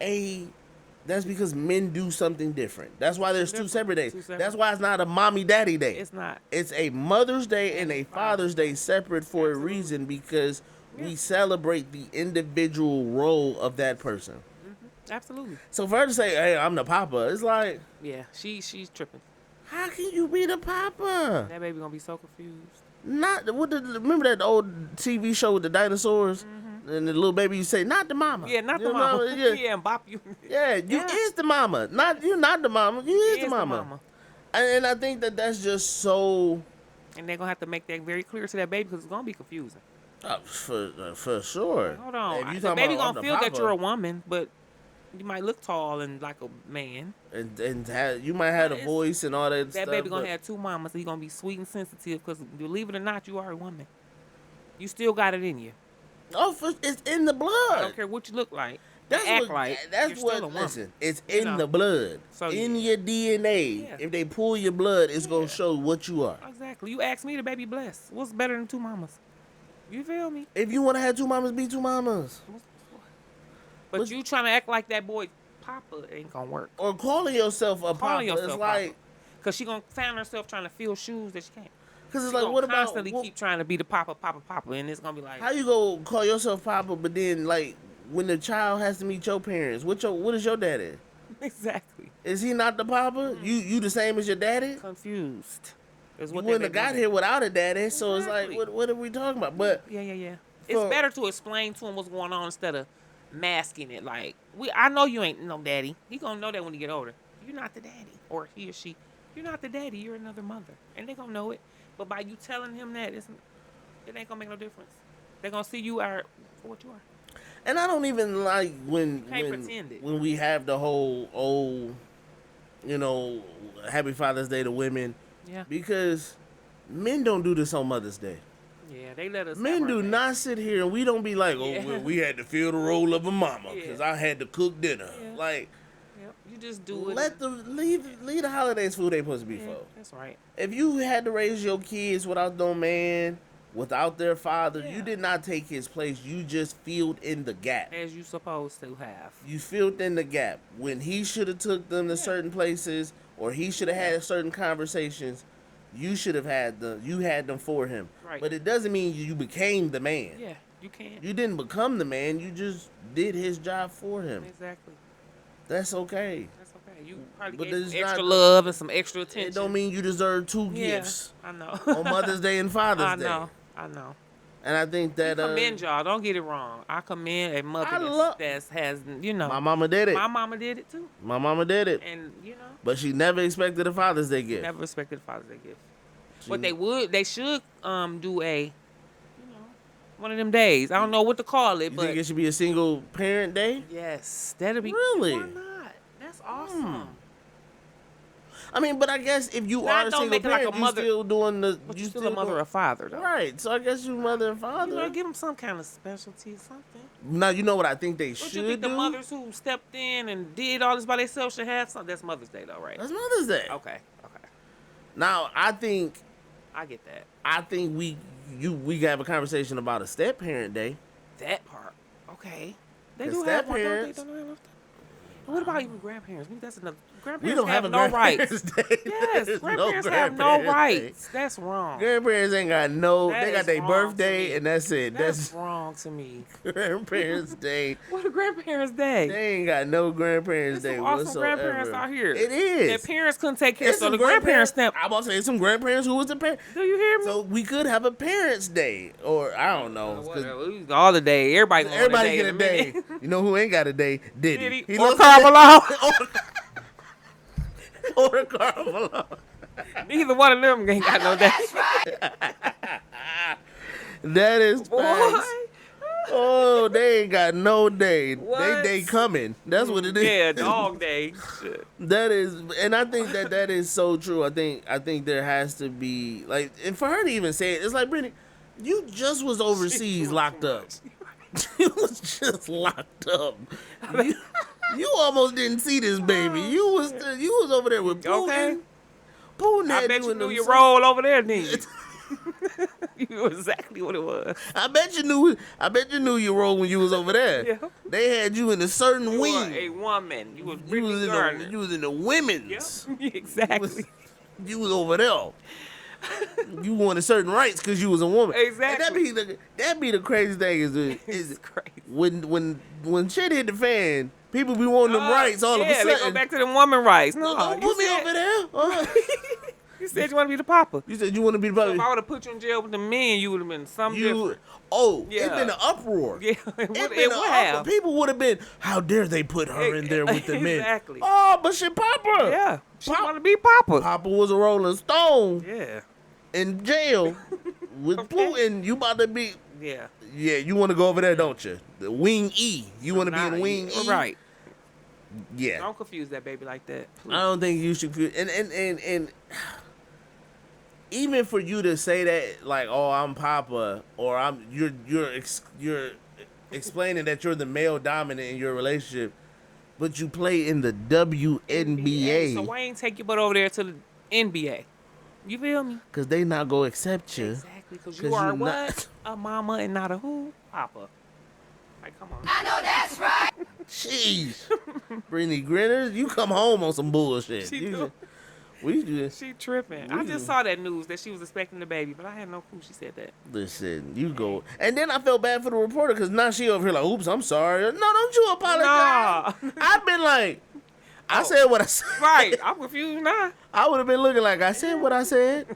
because men do something different. That's why there's two separate days. That's why it's not a mommy daddy day. It's not. It's a Mother's Day and a Father's Day separate for a reason, because we celebrate the individual role of that person. Absolutely. So for her to say, "Hey, I'm the papa," it's like, yeah, she's tripping. How can you be the papa? That baby gonna be so confused. Remember that old TV show with the dinosaurs? And the little baby, you say, not the mama. Yeah, not the mama. Yeah, and bop you. Yeah, you is the mama. You're not the mama. You is the mama. And I think that's just so. And they're going to have to make that very clear to that baby, because it's going to be confusing. For sure. Hold on. The baby going to feel that you're a woman, but you might look tall and like a man. And you might have a voice and all that stuff. That baby going to have two mamas. He's going to be sweet and sensitive, because believe it or not, you are a woman. You still got it in you. Oh, it's in the blood. I don't care what you look like. Listen, it's in the blood. So, in your DNA. Yeah. If they pull your blood, it's going to show what you are. Exactly. You asked me the baby blessed. What's better than two mamas? You feel me? If you want to have two mamas, be two mamas. But you trying to act like that boy papa ain't going to work. Or calling yourself a papa. It's like, because she going to find herself trying to fill shoes that she can't. Because it's like, what about constantly keep trying to be the papa, and it's gonna be like, how you go call yourself papa, but then like when the child has to meet your parents, what is your daddy? Exactly. Is he not the papa? You the same as your daddy? Confused. You wouldn't have got here without a daddy, so it's like, what are we talking about? But yeah. It's better to explain to him what's going on instead of masking it. Like, I know you ain't no daddy. He gonna know that when he get older. You're not the daddy, or he or she. You're not the daddy. You're another mother, and they gonna know it. But by you telling him that, it ain't gonna make no difference. They're gonna see you are for what you are. And I don't even like when we have the whole Happy Father's Day to women. Yeah. Because men don't do this on Mother's Day. Yeah, they let us. Men do not sit here and we don't be like, we had to fill the role of a mama because I had to cook dinner. Yeah. Like. You just do it. Leave the holidays for who they supposed to be for. That's right. If you had to raise your kids without no man, without their father, you did not take his place. You just filled in the gap. As you supposed to have. You filled in the gap. When he should have took them to certain places, or he should have had certain conversations, you should have had them for him. Right. But it doesn't mean you became the man. Yeah, you can't. You didn't become the man. You just did his job for him. Exactly. That's okay. That's okay. You probably But gave it's some extra not- love and some extra attention. It don't mean you deserve two Yeah, gifts I know. on Mother's Day and Father's Day. I know. And I think that I commend y'all. Don't get it wrong. I commend a mother that has, you know. my mama did it. My mama did it too. My mama did it. And, you know. But she never expected a Father's Day gift. Never expected Father's Day gift. But they should do a, you know, one of them days. I don't know what to call it, You but think it should be a single parent day? yes, that'll be Really? Why not? That's awesome. I mean, but I guess if you Now, are a don't single make it like parent, a you mother- still doing the. But you still a mother or father, though. Right. So I guess you mother and father. You know, give them some kind of specialty, something. Now you know what I think they Don't should you think do. the mothers who stepped in and did all this by themselves should have something? That's Mother's Day, though, right? That's Mother's Day. Okay. Now I think I get that. we can have a conversation about a step parent day. That part. Okay. They The do have one, don't they? step-parents- Don't they have that? And what about even grandparents? Maybe that's another. We Grandparents don't have a no rights. grandparents day. Yes, There's grandparents have no grandparents day. rights. That's wrong. Grandparents ain't got no. That They got is their wrong to birthday me. and that's it. That's wrong to me. Grandparents Day. What a grandparents' day. They ain't got no grandparents There's day some awesome whatsoever. grandparents out here. It is. Their parents couldn't take care, It's so some the grandparents stamp. I'm about to say some grandparents who was the parent. Do you hear me? So we could have a parents' day, or I don't know. 'cause All the day. Everybody gonna want Everybody a day get in a minute. day. You know who ain't got a day? Diddy. Diddy. Or lost Carmelo. Or Carmelo. Neither one of them ain't got no day. That is Boy. facts. Oh, they ain't got no day. What? They coming. That's what it is. Yeah, dog day. Shit. That is, and I think that is so true. I think there has to be like, and for her to even say it, it's like, Brittney, you just was overseas locked up. You was just locked up. You almost didn't see this baby. You was over there with Putin. Okay. Putin I had bet you you in knew them your socks. role over there, didn't you? You knew exactly what it was. I bet you knew your role when you was over there. Yeah. They had you in a certain You were wing. a woman. You was You was Brittney in Griner. you was in the women's. Yep. Exactly. You was over there. You wanted certain rights because you was a woman. Exactly. And that be the crazy thing is crazy. when shit hit the fan, people be wanting them rights all of a Yeah, they go sudden. back to them woman rights. No, Don't you put me said- over there. You said you want to be the papa. You said you want to be the So puppy. if I would have put you in jail with the men, you would have been something different. It's Yeah. been an uproar. Yeah, It it been would an uproar. have. People would have been, how dare they put her in there with the men? Exactly. Oh, but shit, Papa. Yeah, she want to be papa. Papa was a Rolling Stone Yeah, in jail with Putin. You about to be, yeah. you want to go over there, don't you? The Wing E. You want to be in Wing E? Right. Yeah. Don't confuse that baby like that. Please. I don't think you should. And even for you to say that, like, oh, I'm Papa, or you're explaining that you're the male dominant in your relationship, but you play in the WNBA. So why ain't take your butt over there to the NBA? You feel me? Because they not gonna accept you. Exactly. Because you are you're what? not- A mama and not a who? Papa. Like, come on. I know that's right. Jeez. Brittney Griner, you come home on some bullshit. She You do. just- we just She tripping. I just saw that news that she was expecting the baby, but I had no clue she said that. listen. You go, and then I felt bad for the reporter because now she over here like, oops, I'm sorry. No, don't you apologize. Nah. I've been like, I said what I said. Right. I'm confused now. I would have been looking like I said what I said.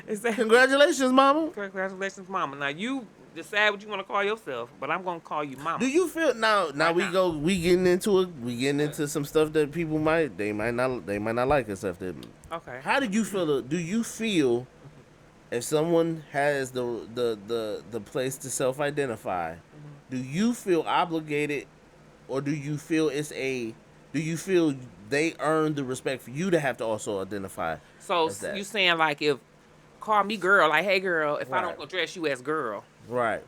Exactly. Congratulations, mama. Congratulations, mama. Now you decide what you want to call yourself, but I'm gonna call you mama. Do you feel now? Right now. We getting into it. We getting into some stuff that people might not like and stuff. That Okay. how do you feel? Do you feel if someone has the place to self-identify? Do you feel obligated, or do you feel do you feel they earn the respect for you to have to also identify? So as that? you saying like if call me girl, like hey girl, if I Right. don't address you as girl, Right.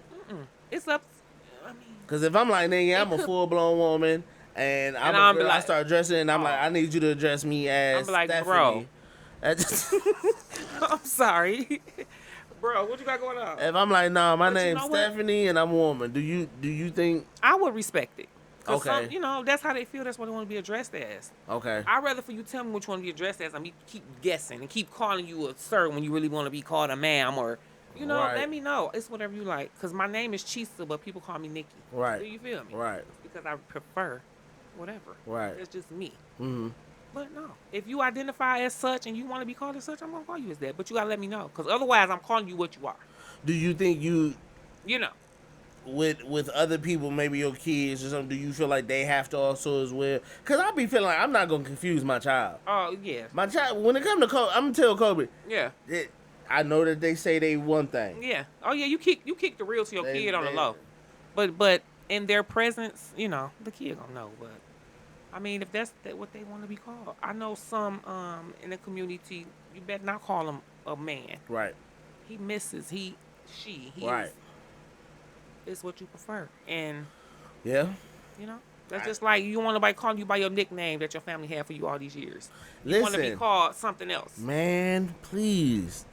it's up. I mean, Because if I'm like, nigga, I'm a full-blown woman, and I'm a I'm girl, be I like- start dressing, and I'm like, I need you to address me as I'm be like, Stephanie. bro. I just- I'm sorry, Bro, what you got going on? If I'm like, nah, my But you name's know what? Stephanie and I'm a woman, do you think? I would respect it. 'Cause Okay. some, that's how they feel. That's what they want to be addressed as. Okay. I'd rather for you tell me what you want to be addressed as. I mean, keep guessing and keep calling you a sir when you really want to be called a ma'am or, Right. let me know. It's whatever you like. Because my name is Chisa, but people call me Nikki. Right. Do you feel me? Right. Because I prefer whatever. Right. It's just me. Mm-hmm. But no, if you identify as such and you want to be called as such, I'm going to call you as that. But you got to let me know. Because otherwise, I'm calling you what you are. Do you think You know. with other people, maybe your kids or something, do you feel like they have to also as well? Because I be feeling like I'm not going to confuse my child. Oh, yeah. My child, when it comes to Kobe, I'm going to tell Kobe, Yeah. I know that they say they one thing. Yeah. Oh, yeah, you kick the real to your kid on the low. But in their presence, the kid going to know. But, I mean, if that's what they want to be called. I know some in the community, you better not call him a man. Right. He misses, she, he Right. is what you prefer. And, Yeah. that's just like you want nobody calling you by your nickname that your family had for you all these years. You want to be Listen. called something else. Man, please.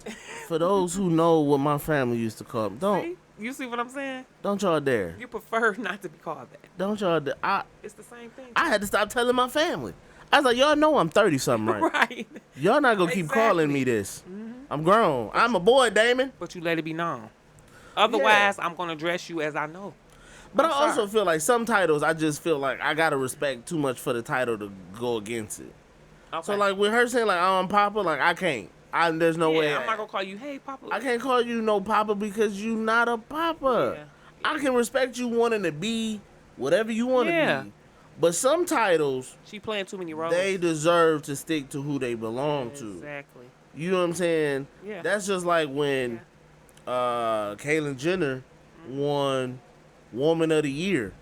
For those who know what my family used to call me, See? You see what I'm saying? don't y'all dare. You prefer not to be called that. Don't y'all dare. It's the same thing. I had to stop telling my family. I was like, y'all know I'm 30-something, right? Right. Y'all not going to keep calling me this. I'm grown. I'm a boy, Damon. But you let it be known. Otherwise, I'm going to address you as I know. But I'm I also sorry. feel like some titles, I just feel like I got to respect too much for the title to go against it. Okay. So, like, with her saying, like, I'm Papa, like, I can't. There's no way. I'm not going to call you, hey, Papa. I can't call you no Papa because you not a Papa. Yeah. I can respect you wanting to be whatever you want to be. But some titles, She playing too many roles. they deserve to stick to who they belong to. Exactly. You know what I'm saying? Yeah. That's just like when Caitlyn Jenner won Woman of the Year.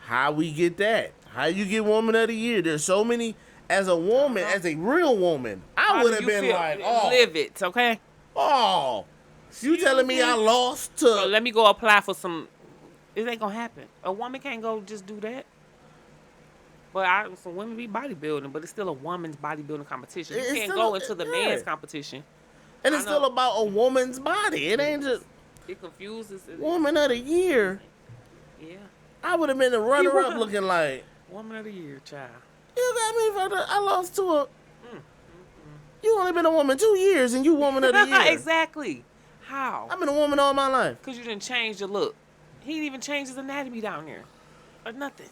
How we get that? How you get Woman of the Year? There's so many. As a woman, as a real woman, I How would do have you been feel? like, Live it, okay? You telling me I lost to... So let me go apply for some... It ain't gonna happen. A woman can't go just do that. But some women be bodybuilding, but it's still a woman's bodybuilding competition. You It's can't still go into the man's competition. And it's I know. still about a woman's body. It ain't just It confuses. Woman of the Year. Yeah. I would have been the runner-up looking like... Woman of the Year, child. You got me for the... I lost to a... You only been a woman 2 years and you Woman of the Year. Exactly. How? I've been a woman all my life. Because you didn't change your look. He didn't even change his anatomy down there. Or nothing.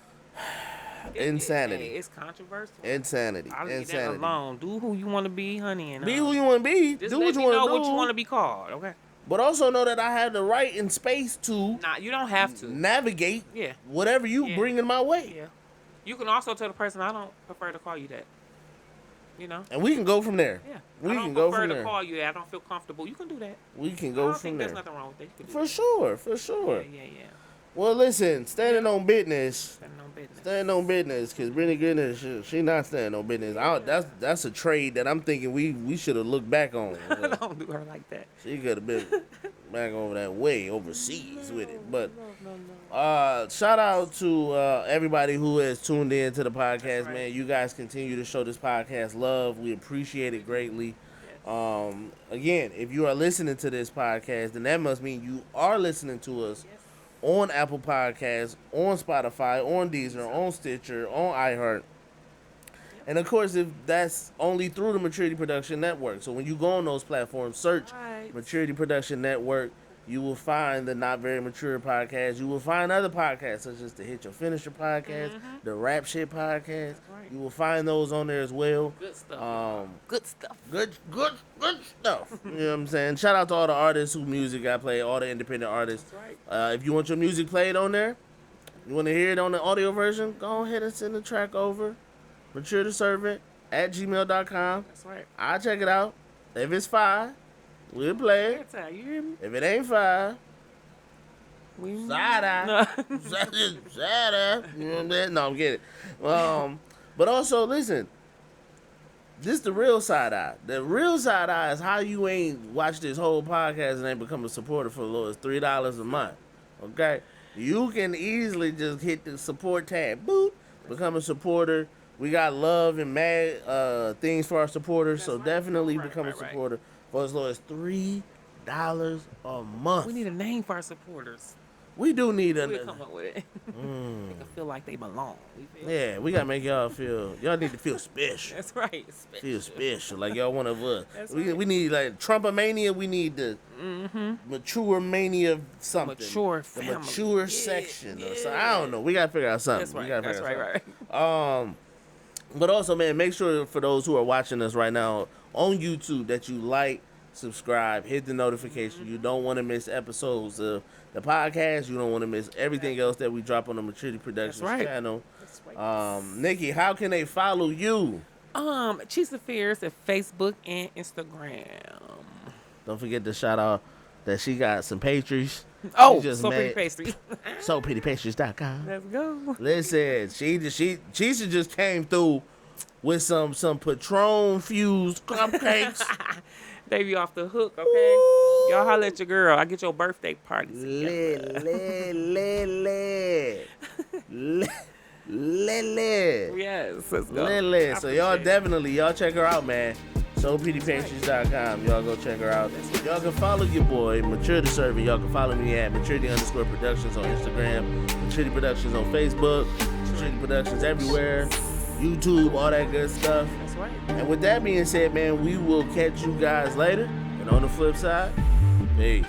Insanity. It's controversial. Insanity. I'll leave that Insanity. alone. Do who you want to be, honey. And Be who you want to be. just Do let what you me want know to do. what you want to be called, okay? But also know that I have the right and space to Nah, you don't have to. navigate Yeah. whatever you Yeah. bring in my way. Yeah. You can also tell the person, I don't prefer to call you that. You know? And we can go from there. Yeah. We I can don't go prefer from to there. call you that. I don't feel comfortable. You can do that. We can I go don't from think there. there's nothing wrong with that. You can do For that. sure. For sure. Yeah. Well, listen, standing on business. Standing on business. Standing on business, because Brittney Griner, she not standing on business. That's a trade that I'm thinking we should have looked back on. Don't do her like that. She could have been back over that way overseas with it. But shout out to everybody who has tuned in to the podcast, right. man. You guys continue to show this podcast love. We appreciate it greatly. Again, if you are listening to this podcast, then that must mean you are listening to us on Apple Podcasts, on Spotify, on Deezer, on Stitcher, on iHeart. And of course, if that's only through the Maturity Production Network. So when you go on those platforms, search Right. Maturity Production Network, you will find the Not Very Mature podcast. You will find other podcasts such as the Hit Your Finisher podcast, the Rap Shit podcast. Right. You will find those on there as well. Good stuff. Good stuff. Good stuff. You know what I'm saying? Shout out to all the artists whose music I play, all the independent artists. That's right. If you want your music played on there, you want to hear it on the audio version, go ahead and send the track over. MatureTheServant@gmail.com. That's right. I'll check it out. If it's fire, we'll play it. That's how you hear me? If it ain't fire, We side-eye. No. Side-eye. You know what I'm saying? No, I'm kidding. But also, listen. This the real side-eye. The real side-eye is how you ain't watched this whole podcast and ain't become a supporter for the low as $3 a month. Okay? You can easily just hit the support tab. Boop. Become a supporter. We got love and mad things for our supporters, so definitely become a supporter for as low as $3 a month. We need a name for our supporters. We do need a. We'll come up with it. They can feel like they belong. Yeah, we gotta make y'all feel. Y'all need to feel special. That's right. Feel special, like y'all one of us. That's We need like Trumpomania. We need the mature mania something. Mature the family. mature section or something. I don't know. We gotta figure out something. That's right. We gotta That's figure right. out something. But also, man, make sure for those who are watching us right now on YouTube that you like, subscribe, hit the notification. You don't want to miss episodes of the podcast. You don't want to miss everything else that we drop on the Maturity Productions channel. That's right. Nikki, how can they follow you? Cheese Affairs at Facebook and Instagram. Don't forget to shout out that she got some pastries. Oh, So Pretty Pastries. SoPrettyPastries.com. Let's go. Listen, she just came through with some Patron fused cupcakes. They be off the hook, okay? Y'all holla at your girl. I get your birthday party. Yes, let's go. So y'all definitely, y'all check her out, man. SoPrettyPastries.com. Y'all go check her out. Y'all can follow your boy, Maturity Server. Y'all can follow me at Maturity_Productions on Instagram, Maturity Productions on Facebook, Maturity Productions everywhere, YouTube, all that good stuff. That's right. And with that being said, man, we will catch you guys later. And on the flip side, peace.